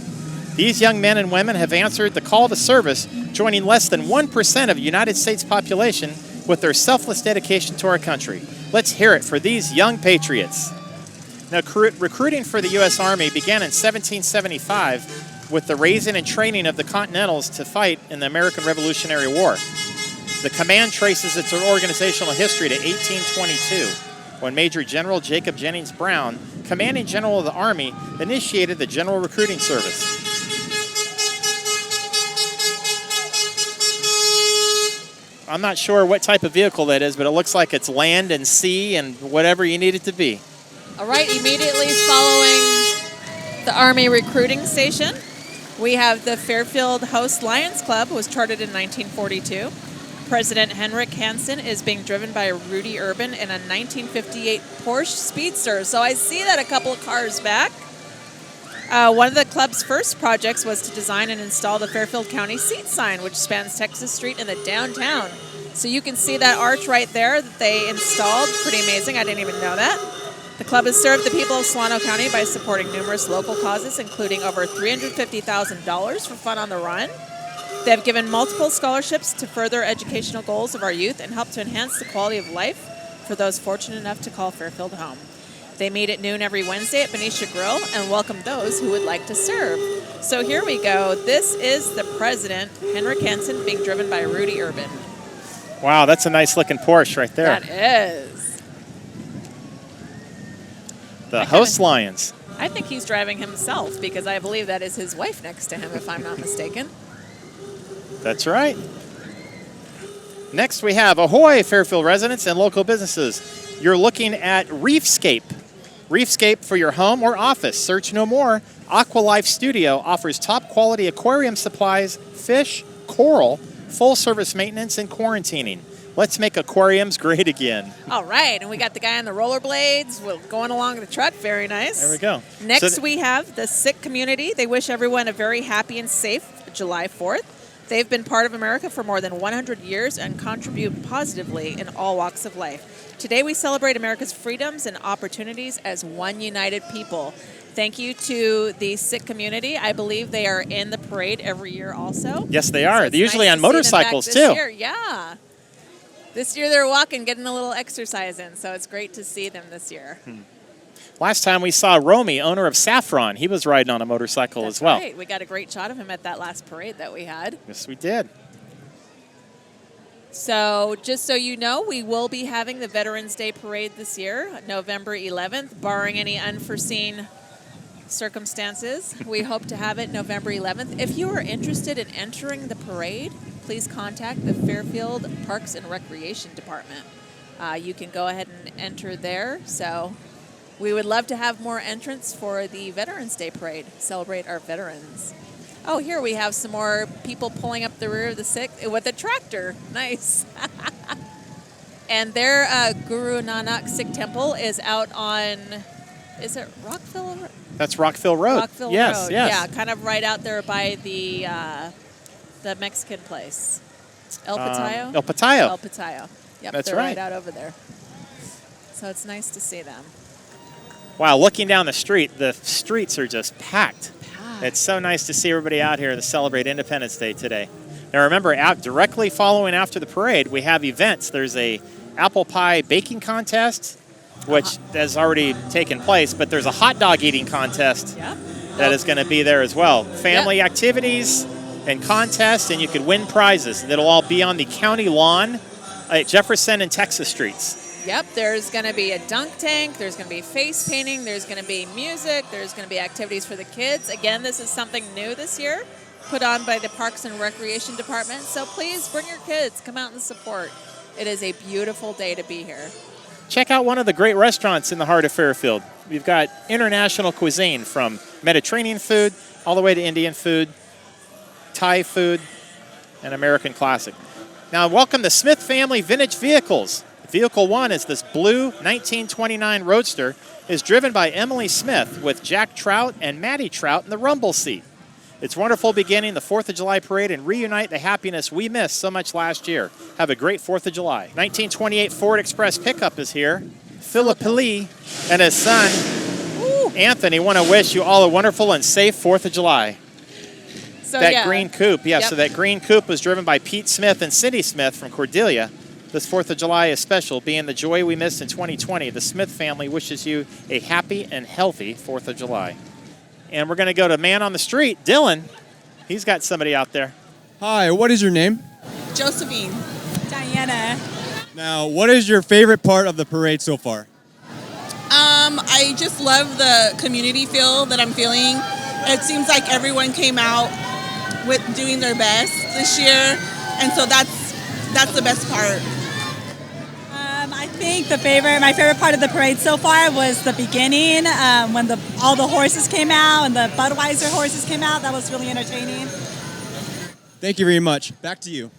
Speaker 1: These young men and women have answered the call to service, joining less than 1% of the United States population with their selfless dedication to our country. Let's hear it for these young patriots. Now, recruiting for the U.S. Army began in 1775 with the raising and training of the Continentals to fight in the American Revolutionary War. The command traces its organizational history to 1822, when Major General Jacob Jennings Brown, commanding general of the Army, initiated the General Recruiting Service. I'm not sure what type of vehicle that is, but it looks like it's land and sea and whatever you need it to be.
Speaker 2: All right, immediately following the Army recruiting station, we have the Fairfield Host Lions Club, was chartered in 1942. President Henrik Hansen is being driven by Rudy Urban in a 1958 Porsche Speedster. So I see that a couple of cars back. One of the club's first projects was to design and install the Fairfield County seat sign, which spans Texas Street in the downtown. So you can see that arch right there that they installed. Pretty amazing. I didn't even know that. The club has served the people of Solano County by supporting numerous local causes, including over $350,000 for Fun on the Run. They have given multiple scholarships to further educational goals of our youth and help to enhance the quality of life for those fortunate enough to call Fairfield home. They meet at noon every Wednesday at Benicia Grill and welcome those who would like to serve. So here we go. This is the president, Henrik Hansen, being driven by Rudy Urban.
Speaker 1: Wow, that's a nice looking Porsche right there.
Speaker 2: That is.
Speaker 1: The Host Lions.
Speaker 2: I think he's driving himself because I believe that is his wife next to him, if I'm not mistaken.
Speaker 1: That's right. Next we have Ahoy, Fairfield residents and local businesses. You're looking at Reefscape. Reefscape for your home or office. Search no more. Aqualife Studio offers top quality aquarium supplies, fish, coral, full service maintenance, and quarantining. Let's make aquariums great again.
Speaker 2: All right, and we got the guy on the rollerblades going along the truck. Very nice.
Speaker 1: There we go.
Speaker 2: Next we have the Sick Community. They wish everyone a very happy and safe July 4th. They've been part of America for more than 100 years and contribute positively in all walks of life. Today we celebrate America's freedoms and opportunities as one united people. Thank you to the Sick Community. I believe they are in the parade every year also.
Speaker 1: Yes, they are.
Speaker 2: So
Speaker 1: They're usually
Speaker 2: nice
Speaker 1: on
Speaker 2: to see them
Speaker 1: motorcycles
Speaker 2: back this
Speaker 1: too.
Speaker 2: year. Yeah. This year they're walking, getting a little exercise in, so it's great to see them this year.
Speaker 1: Last time we saw Romy, owner of Saffron. He was riding on a motorcycle
Speaker 2: That's
Speaker 1: as well.
Speaker 2: Right. We got a great shot of him at that last parade that we had.
Speaker 1: Yes, we did.
Speaker 2: So just so you know, we will be having the Veterans Day Parade this year, November 11th, barring any unforeseen circumstances. We hope to have it November 11th. If you are interested in entering the parade, please contact the Fairfield Parks and Recreation Department. You can go ahead and enter there. So we would love to have more entrants for the Veterans Day Parade, celebrate our veterans. Oh, here we have some more people pulling up the rear of the Sikh with a tractor. Nice. And their Guru Nanak Sikh Temple is out on, is it Rockville?
Speaker 1: That's Rockville Road.
Speaker 2: Rockville Road.
Speaker 1: Yes.
Speaker 2: Yeah, kind of right out there by the Mexican place. El Patayo?
Speaker 1: El Patayo.
Speaker 2: El Patayo. Yep,
Speaker 1: That's
Speaker 2: they're
Speaker 1: right.
Speaker 2: right out over there. So it's nice to see them.
Speaker 1: Wow, looking down the streets are just packed. It's so nice to see everybody out here to celebrate Independence Day today. Now remember, out directly following after the parade, we have events. There's a apple pie baking contest, which has already taken place, but there's a hot dog eating contest that is going to be there as well. Family activities and contests, and you could win prizes. That'll all be on the county lawn at Jefferson and Texas Streets.
Speaker 2: Yep, there's going to be a dunk tank, there's going to be face painting, there's going to be music, there's going to be activities for the kids. Again, this is something new this year, put on by the Parks and Recreation Department. So please bring your kids, come out and support. It is a beautiful day to be here.
Speaker 1: Check out one of the great restaurants in the heart of Fairfield. We've got international cuisine from Mediterranean food all the way to Indian food, Thai food, and American classic. Now welcome the Smith family vintage vehicles. Vehicle 1 is this blue 1929 Roadster, is driven by Emily Smith with Jack Trout and Maddie Trout in the rumble seat. It's wonderful beginning the 4th of July parade and reunite the happiness we missed so much last year. Have a great 4th of July. 1928 Ford Express pickup is here. Philip Lee and his son, Anthony, want to wish you all a wonderful and safe 4th of July.
Speaker 2: So
Speaker 1: That green coupe, so that green coupe was driven by Pete Smith and Cindy Smith from Cordelia. This 4th of July is special, being the joy we missed in 2020. The Smith family wishes you a happy and healthy 4th of July. And we're going to go to man on the street, Dylan. He's got somebody out there.
Speaker 3: Hi, what is your name?
Speaker 4: Josephine.
Speaker 8: Diana.
Speaker 3: Now, what is your favorite part of the parade so far?
Speaker 4: I just love the community feel that I'm feeling. It seems like everyone came out with doing their best this year, and so that's the best part.
Speaker 8: I think my favorite part of the parade so far was the beginning when all the horses came out and the Budweiser horses came out. That was really entertaining.
Speaker 3: Thank you very much. Back to you.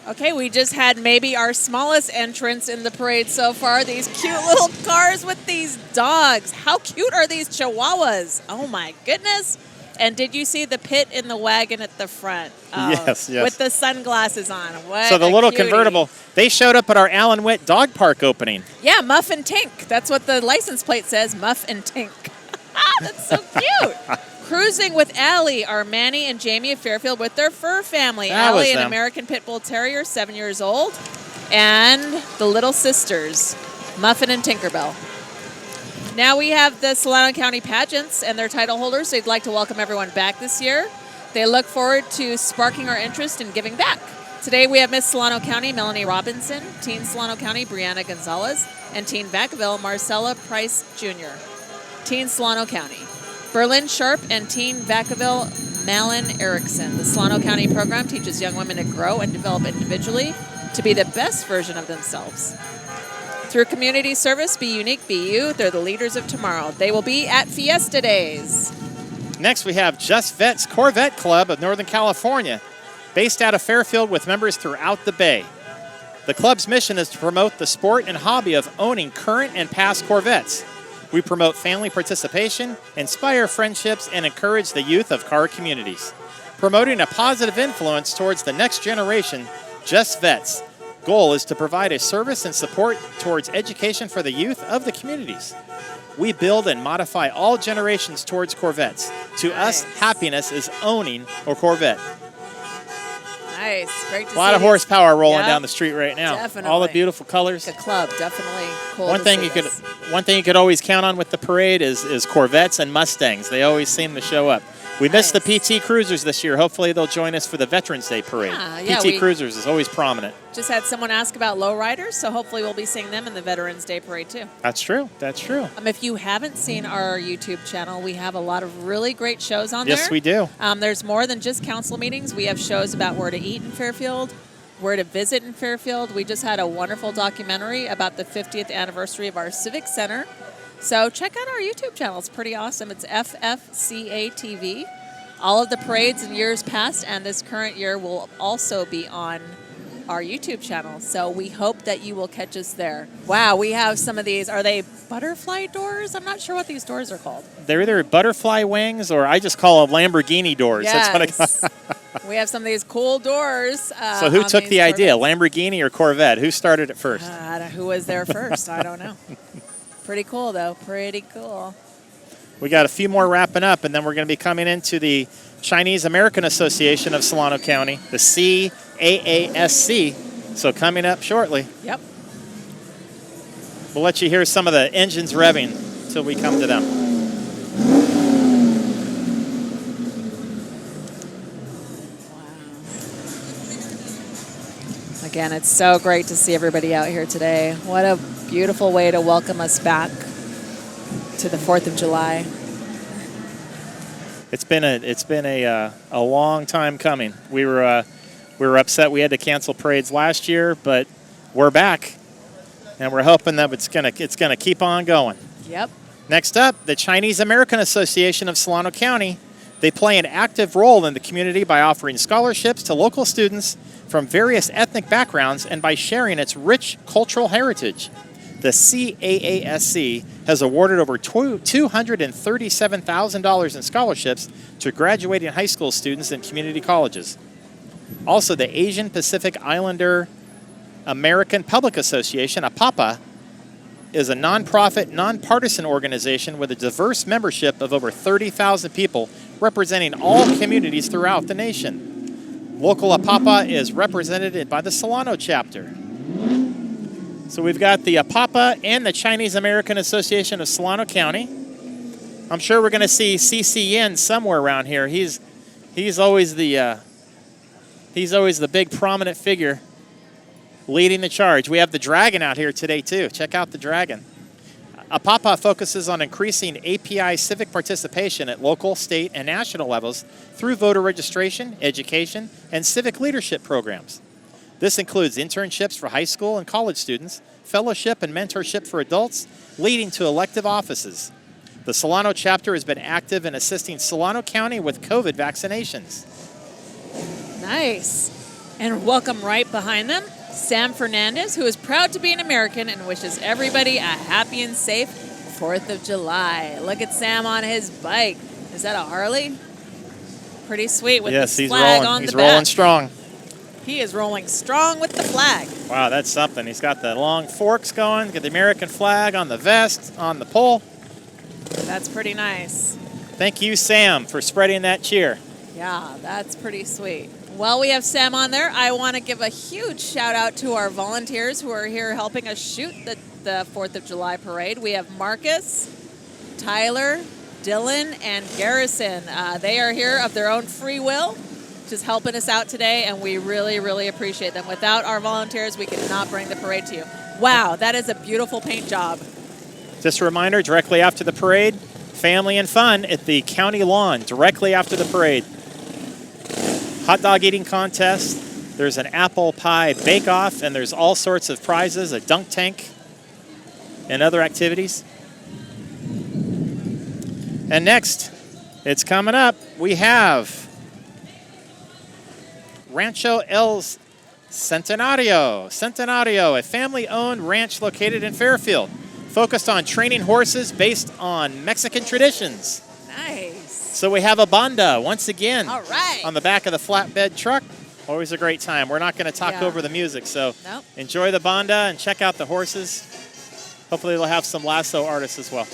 Speaker 2: Okay, we just had maybe our smallest entrance in the parade so far. These cute little cars with these dogs. How cute are these Chihuahuas? Oh my goodness. And did you see the pit in the wagon at the front?
Speaker 1: Yes.
Speaker 2: With the sunglasses on. What
Speaker 1: So the
Speaker 2: a
Speaker 1: little
Speaker 2: cutie.
Speaker 1: convertible, they showed up at our Alan Witt Dog Park opening.
Speaker 2: Yeah, Muff and Tink. That's what the license plate says, Muff and Tink. That's so cute. Cruising with Allie are Manny and Jamie of Fairfield with their fur family.
Speaker 1: That was
Speaker 2: Allie, an
Speaker 1: them.
Speaker 2: American Pit Bull Terrier, 7 years old. And the little sisters, Muffin and Tinkerbell. Now we have the Solano County pageants and their title holders. They'd like to welcome everyone back this year. They look forward to sparking our interest in giving back. Today we have Miss Solano County, Melanie Robinson, Teen Solano County, Brianna Gonzalez, and Teen Vacaville, Marcella Price Jr. Teen Solano County, Berlin Sharp, and Teen Vacaville, Malin Erickson. The Solano County program teaches young women to grow and develop individually to be the best version of themselves. Through community service, be unique, be you. They're the leaders of tomorrow. They will be at Fiesta Days.
Speaker 1: Next, we have Just Vets Corvette Club of Northern California, based out of Fairfield with members throughout the Bay. The club's mission is to promote the sport and hobby of owning current and past Corvettes. We promote family participation, inspire friendships, and encourage the youth of car communities. Promoting a positive influence towards the next generation, Just Vets' goal is to provide a service and support towards education for the youth of the communities. We build and modify all generations towards Corvettes. To us, happiness is owning a Corvette.
Speaker 2: Nice. Great to see
Speaker 1: A lot of
Speaker 2: these.
Speaker 1: horsepower rolling
Speaker 2: Yep.
Speaker 1: down the street right now.
Speaker 2: Definitely.
Speaker 1: All the beautiful colors.
Speaker 2: The club, definitely cool.
Speaker 1: One
Speaker 2: to
Speaker 1: thing
Speaker 2: see
Speaker 1: you could
Speaker 2: this.
Speaker 1: one thing you could always count on with the parade is Corvettes and Mustangs. They always seem to show up. We missed the PT Cruisers this year. Hopefully they'll join us for the Veterans Day parade.
Speaker 2: Yeah,
Speaker 1: PT Cruisers is always prominent.
Speaker 2: Just had someone ask about lowriders, so hopefully we'll be seeing them in the Veterans Day parade too.
Speaker 1: That's true. That's true.
Speaker 2: If you haven't seen our YouTube channel, we have a lot of really great shows on there.
Speaker 1: Yes, we do.
Speaker 2: There's more than just council meetings. We have shows about where to eat in Fairfield, where to visit in Fairfield. We just had a wonderful documentary about the 50th anniversary of our Civic Center. So check out our YouTube channel. It's pretty awesome. It's FFCA TV. All of the parades in years past and this current year will also be on our YouTube channel. So we hope that you will catch us there. Wow, we have some of these. Are they butterfly doors? I'm not sure what these doors are called.
Speaker 1: They're either butterfly wings or I just call them Lamborghini doors.
Speaker 2: Yes.
Speaker 1: That's what
Speaker 2: We have some of these cool doors.
Speaker 1: So who
Speaker 2: on
Speaker 1: took
Speaker 2: these
Speaker 1: the idea,
Speaker 2: Corvettes.
Speaker 1: Lamborghini or Corvette? Who started it first?
Speaker 2: Who was there first? I don't know. Pretty cool, though. Pretty cool.
Speaker 1: We got a few more wrapping up, and then we're going to be coming into the Chinese American Association of Solano County, the CAASC. So coming up shortly.
Speaker 2: Yep.
Speaker 1: We'll let you hear some of the engines revving until we come to them.
Speaker 2: Again, it's so great to see everybody out here today. What a beautiful way to welcome us back to the 4th of July.
Speaker 1: It's been a long time coming. We were upset we had to cancel parades last year, but we're back, and we're hoping that it's gonna keep on going.
Speaker 2: Yep.
Speaker 1: Next up, the Chinese American Association of Solano County. They play an active role in the community by offering scholarships to local students from various ethnic backgrounds and by sharing its rich cultural heritage. The CAASC has awarded over $237,000 in scholarships to graduating high school students in community colleges. Also, the Asian Pacific Islander American Public Association, APAPA, is a nonprofit, nonpartisan organization with a diverse membership of over 30,000 people representing all communities throughout the nation. Local APAPA is represented by the Solano chapter. So we've got the APAPA and the Chinese American Association of Solano County. I'm sure we're going to see CCN somewhere around here. He's always the big prominent figure leading the charge. We have the Dragon out here today too. Check out the Dragon. APAPA focuses on increasing API civic participation at local, state, and national levels through voter registration, education, and civic leadership programs. This includes internships for high school and college students, fellowship and mentorship for adults, leading to elective offices. The Solano chapter has been active in assisting Solano County with COVID vaccinations.
Speaker 2: Nice. And welcome right behind them, Sam Fernandez, who is proud to be an American and wishes everybody a happy and safe 4th of July. Look at Sam on his bike. Is that a Harley? Pretty sweet with the flag on the back.
Speaker 1: He's rolling strong.
Speaker 2: He is rolling strong with the flag.
Speaker 1: Wow, that's something. He's got the long forks going, got the American flag on the vest, on the pole.
Speaker 2: That's pretty nice.
Speaker 1: Thank you, Sam, for spreading that cheer.
Speaker 2: Yeah, that's pretty sweet. While we have Sam on there, I want to give a huge shout out to our volunteers who are here helping us shoot the 4th of July parade. We have Marcus, Tyler, Dylan, and Garrison. They are here of their own free will, just helping us out today, and we really, really appreciate them. Without our volunteers, we could not bring the parade to you. Wow, that is a beautiful paint job.
Speaker 1: Just a reminder, directly after the parade, family and fun at the county lawn, directly after the parade. Hot dog eating contest, there's an apple pie bake-off, and there's all sorts of prizes, a dunk tank, and other activities. And next, it's coming up, we have Rancho El Centenario. Centenario, a family-owned ranch located in Fairfield, focused on training horses based on Mexican traditions.
Speaker 2: Nice.
Speaker 1: So we have a banda once again
Speaker 2: All right.
Speaker 1: on the back of the flatbed truck. Always a great time. We're not going to talk
Speaker 2: Yeah.
Speaker 1: over the music, so
Speaker 2: Nope.
Speaker 1: enjoy the banda and check out the horses. Hopefully they'll have some lasso artists as well.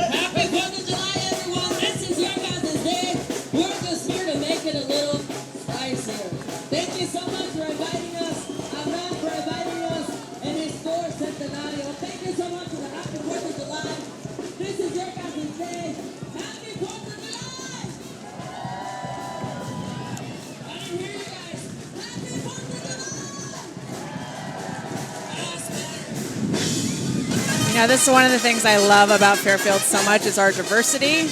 Speaker 9: Happy 4th of July, everyone. This is your guys' day. We're just here to make it a little spicier. Thank you so much for inviting us. Abraham for inviting us. And his store, Centenario. Thank you so much for the happy 4th of July. This is your guys' day. Happy 4th of July! I didn't hear you guys. Happy 4th of July!
Speaker 2: You know, this is one of the things I love about Fairfield so much is our diversity.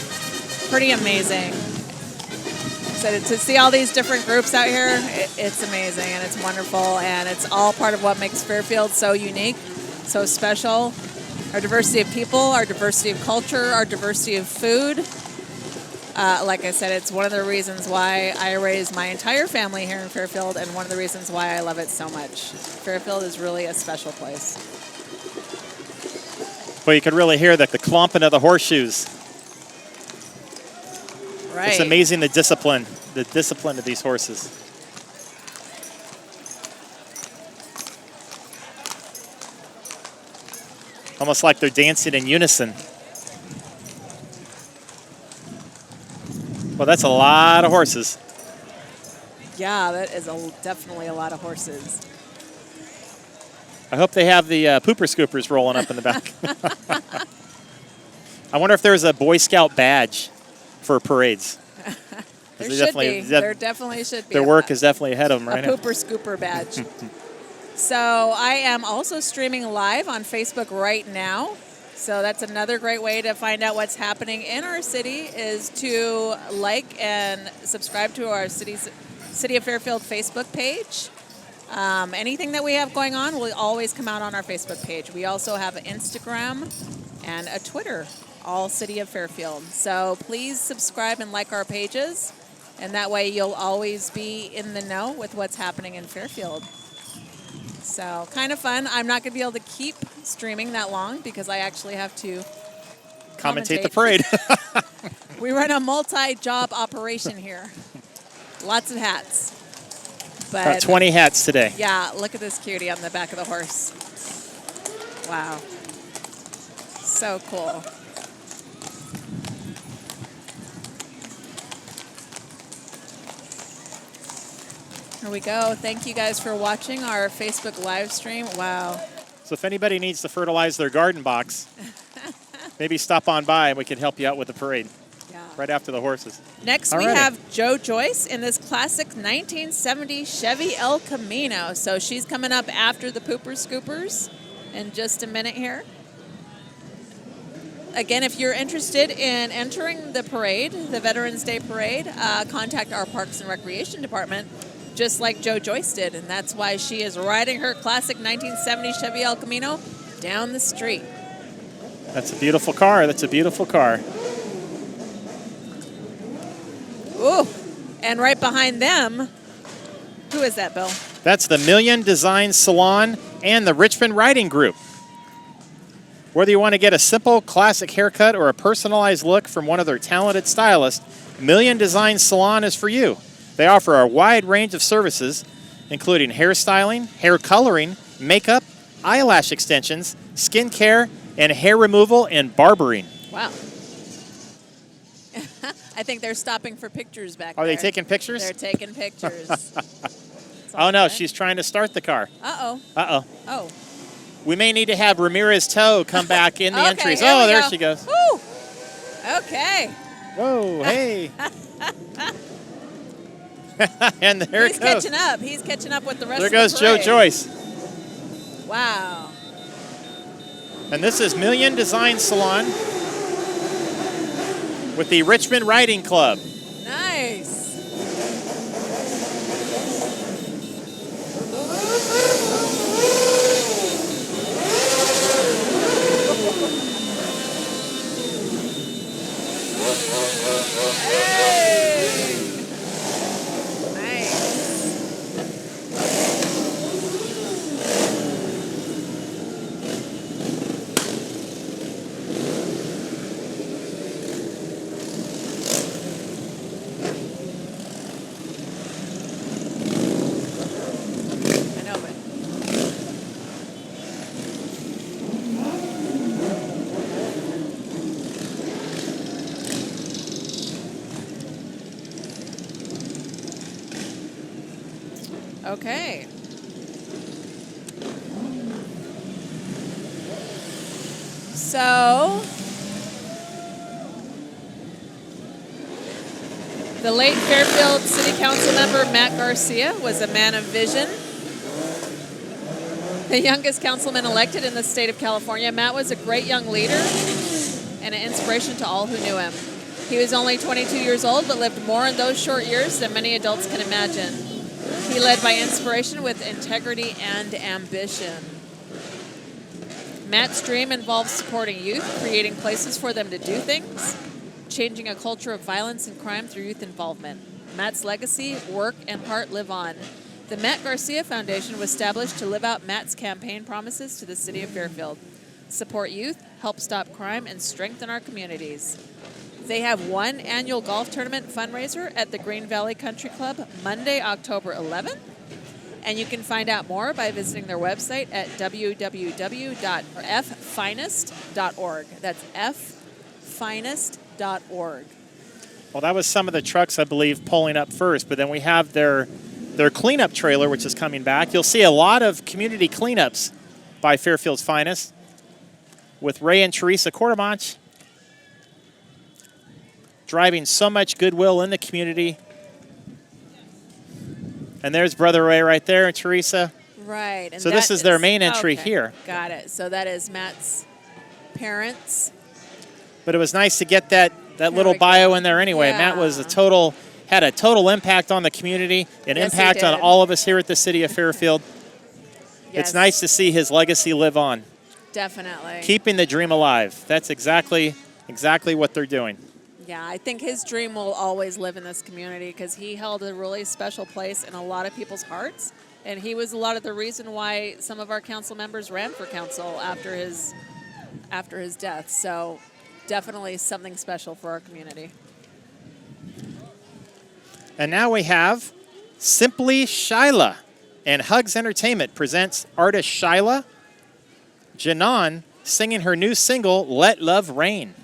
Speaker 2: Pretty amazing. So to see all these different groups out here, it's amazing and it's wonderful, and it's all part of what makes Fairfield so unique, so special. Our diversity of people, our diversity of culture, our diversity of food. Like I said, it's one of the reasons why I raised my entire family here in Fairfield, and one of the reasons why I love it so much. Fairfield is really a special place.
Speaker 1: Well, you could really hear the clomping of the horseshoes.
Speaker 2: Right.
Speaker 1: It's amazing the discipline of these horses. Almost like they're dancing in unison. Well, that's a lot of horses.
Speaker 2: Yeah, that is definitely a lot of horses.
Speaker 1: I hope they have the pooper scoopers rolling up in the back. I wonder if there's a Boy Scout badge for parades.
Speaker 2: There should be. There definitely should be.
Speaker 1: Their work is definitely ahead of them right
Speaker 2: now. A pooper scooper badge. So I am also streaming live on Facebook right now. So that's another great way to find out what's happening in our city, is to like and subscribe to our city's City of Fairfield Facebook page. Anything that we have going on will always come out on our Facebook page. We also have an Instagram and a Twitter, all City of Fairfield. So please subscribe and like our pages, and that way you'll always be in the know with what's happening in Fairfield. So kind of fun. I'm not going to be able to keep streaming that long because I actually have to
Speaker 1: Commentate the parade.
Speaker 2: We run a multi-job operation here. Lots of hats. But
Speaker 1: About 20 hats today.
Speaker 2: yeah, look at this cutie on the back of the horse. Wow. So cool. Here we go. Thank you guys for watching our Facebook live stream. Wow.
Speaker 1: So if anybody needs to fertilize their garden box, maybe stop on by and we can help you out with the parade.
Speaker 2: Yeah.
Speaker 1: Right after the horses.
Speaker 2: Next, we
Speaker 1: Alrighty.
Speaker 2: have Joe Joyce in this classic 1970 Chevy El Camino. So she's coming up after the Poopers Scoopers in just a minute here. Again, if you're interested in entering the parade, the Veterans Day Parade, contact our Parks and Recreation Department, just like Joe Joyce did. And that's why she is riding her classic 1970 Chevy El Camino down the street.
Speaker 1: That's a beautiful car. That's a beautiful car.
Speaker 2: Ooh, and right behind them, who is that, Bill?
Speaker 1: That's the Million Design Salon and the Richmond Riding Group. Whether you want to get a simple classic haircut or a personalized look from one of their talented stylists, Million Design Salon is for you. They offer a wide range of services, including hairstyling, hair coloring, makeup, eyelash extensions, skin care, and hair removal and barbering.
Speaker 2: Wow. I think they're stopping for pictures back
Speaker 1: Are
Speaker 2: there.
Speaker 1: they taking pictures?
Speaker 2: They're taking pictures.
Speaker 1: Oh, no, she's trying to start the car.
Speaker 2: Uh-oh.
Speaker 1: Uh-oh.
Speaker 2: Oh.
Speaker 1: We may need to have Ramirez Toe come back in the
Speaker 2: Okay,
Speaker 1: entries.
Speaker 2: here
Speaker 1: Oh,
Speaker 2: we
Speaker 1: there
Speaker 2: go.
Speaker 1: she goes.
Speaker 2: Woo! Okay.
Speaker 1: Whoa, hey. And there
Speaker 2: He's
Speaker 1: it goes.
Speaker 2: catching up. He's catching up with the rest
Speaker 1: There
Speaker 2: of the
Speaker 1: goes Joe
Speaker 2: parade.
Speaker 1: Joyce.
Speaker 2: Wow.
Speaker 1: And this is Million Design Salon with the Richmond Riding Club.
Speaker 2: Nice. Okay. So, the late Fairfield City Council member Matt Garcia was a man of vision. The youngest councilman elected in the state of California, Matt was a great young leader and an inspiration to all who knew him. He was only 22 years old, but lived more in those short years than many adults can imagine. He led by inspiration with integrity and ambition. Matt's dream involves supporting youth, creating places for them to do things, changing a culture of violence and crime through youth involvement. Matt's legacy, work, and heart live on. The Matt Garcia Foundation was established to live out Matt's campaign promises to the city of Fairfield. Support youth, help stop crime, and strengthen our communities. They have one annual golf tournament fundraiser at the Green Valley Country Club Monday, October 11th. And you can find out more by visiting their website at www.ffinest.org. That's ffinest.org.
Speaker 1: Well, that was some of the trucks, I believe, pulling up first, but then we have their cleanup trailer, which is coming back. You'll see a lot of community cleanups by Fairfield's Finest with Ray and Teresa Quartermach driving so much goodwill in the community. And there's Brother Ray right there and Teresa.
Speaker 2: Right. And
Speaker 1: So this is their main entry here.
Speaker 2: Got it. So that is Matt's parents.
Speaker 1: But it was nice to get that little
Speaker 2: we
Speaker 1: bio
Speaker 2: go.
Speaker 1: in there anyway.
Speaker 2: Yeah.
Speaker 1: Matt was a total had a total impact on the community, an
Speaker 2: Yes, he
Speaker 1: impact on
Speaker 2: did.
Speaker 1: all of us here at the city of Fairfield.
Speaker 2: Yes,
Speaker 1: It's nice to see his legacy live on,
Speaker 2: definitely.
Speaker 1: keeping the dream alive. That's exactly what they're doing.
Speaker 2: Yeah, I think his dream will always live in this community because he held a really special place in a lot of people's hearts. And he was a lot of the reason why some of our council members ran for council after his death. So definitely something special for our community.
Speaker 1: And now we have Simply Shyla, and Hugs Entertainment presents artist Shyla Janan singing her new single, Let Love Reign.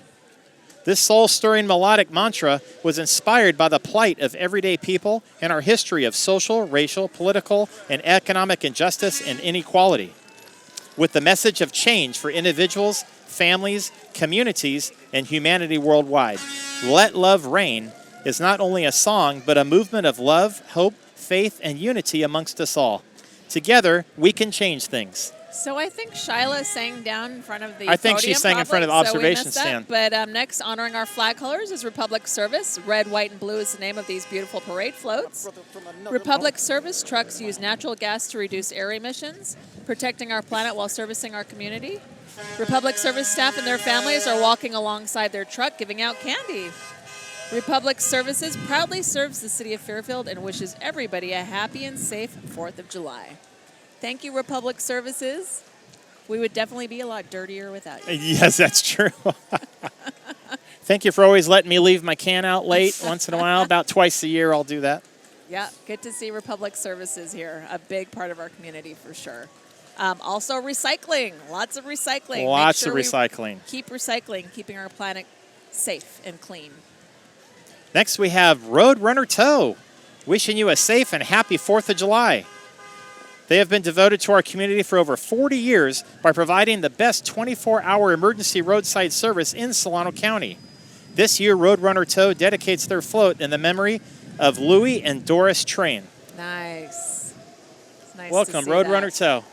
Speaker 1: This soul-stirring melodic mantra was inspired by the plight of everyday people and our history of social, racial, political, and economic injustice and inequality, with the message of change for individuals, families, communities, and humanity worldwide. Let Love Reign is not only a song, but a movement of love, hope, faith, and unity amongst us all. Together, we can change things.
Speaker 2: So I think Shyla sang down in front of the
Speaker 1: I think
Speaker 2: podium
Speaker 1: she sang in front of the
Speaker 2: probably, so we
Speaker 1: observation
Speaker 2: missed that.
Speaker 1: stand.
Speaker 2: But next, honoring our flag colors is Republic Service. Red, white, and blue is the name of these beautiful parade floats. Republic Service trucks use natural gas to reduce air emissions, protecting our planet while servicing our community. Republic Service staff and their families are walking alongside their truck giving out candy. Republic Services proudly serves the city of Fairfield and wishes everybody a happy and safe 4th of July. Thank you, Republic Services. We would definitely be a lot dirtier without you.
Speaker 1: Yes, that's true. Thank you for always letting me leave my can out late once in a while. About twice a year, I'll do that.
Speaker 2: Yeah, good to see Republic Services here. A big part of our community for sure. Also recycling, lots of recycling.
Speaker 1: Lots
Speaker 2: Make
Speaker 1: of
Speaker 2: sure we
Speaker 1: recycling.
Speaker 2: Keep recycling, keeping our planet safe and clean.
Speaker 1: Next, we have Roadrunner Tow, wishing you a safe and happy 4th of July. They have been devoted to our community for over 40 years by providing the best 24-hour emergency roadside service in Solano County. This year, Roadrunner Tow dedicates their float in the memory of Louis and Doris Train.
Speaker 2: Nice. It's nice
Speaker 1: Welcome,
Speaker 2: to see
Speaker 1: Roadrunner
Speaker 2: that.
Speaker 1: Tow.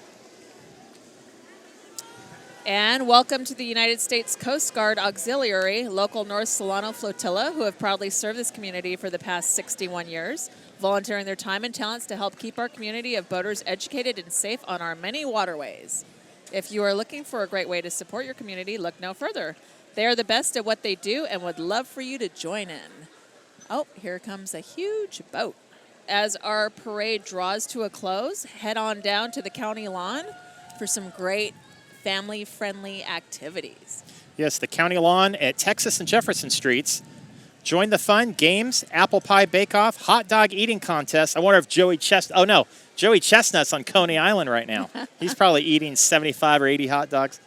Speaker 2: And welcome to the United States Coast Guard Auxiliary Local North Solano Flotilla, who have proudly served this community for the past 61 years, volunteering their time and talents to help keep our community of boaters educated and safe on our many waterways. If you are looking for a great way to support your community, look no further. They are the best at what they do and would love for you to join in. Oh, here comes a huge boat. As our parade draws to a close, head on down to the county lawn for some great family-friendly activities.
Speaker 1: Yes, the county lawn at Texas and Jefferson Streets. Join the fun, games, apple pie bake-off, hot dog eating contest. I wonder if Joey Chestnut's on Coney Island right now. He's probably eating 75 or 80 hot dogs.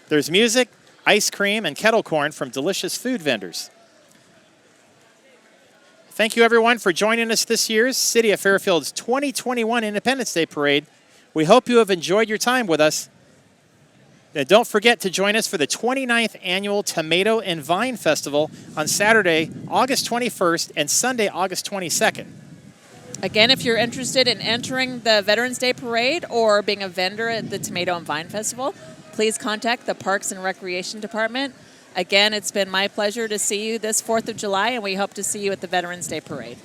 Speaker 1: There's music, ice cream, and kettle corn from delicious food vendors. Thank you, everyone, for joining us this year's City of Fairfield's 2021 Independence Day Parade. We hope you have enjoyed your time with us. And don't forget to join us for the 29th Annual Tomato and Vine Festival on Saturday, August 21st and Sunday, August 22nd.
Speaker 2: Again, if you're interested in entering the Veterans Day Parade or being a vendor at the Tomato and Vine Festival, please contact the Parks and Recreation Department. Again, it's been my pleasure to see you this 4th of July, and we hope to see you at the Veterans Day Parade.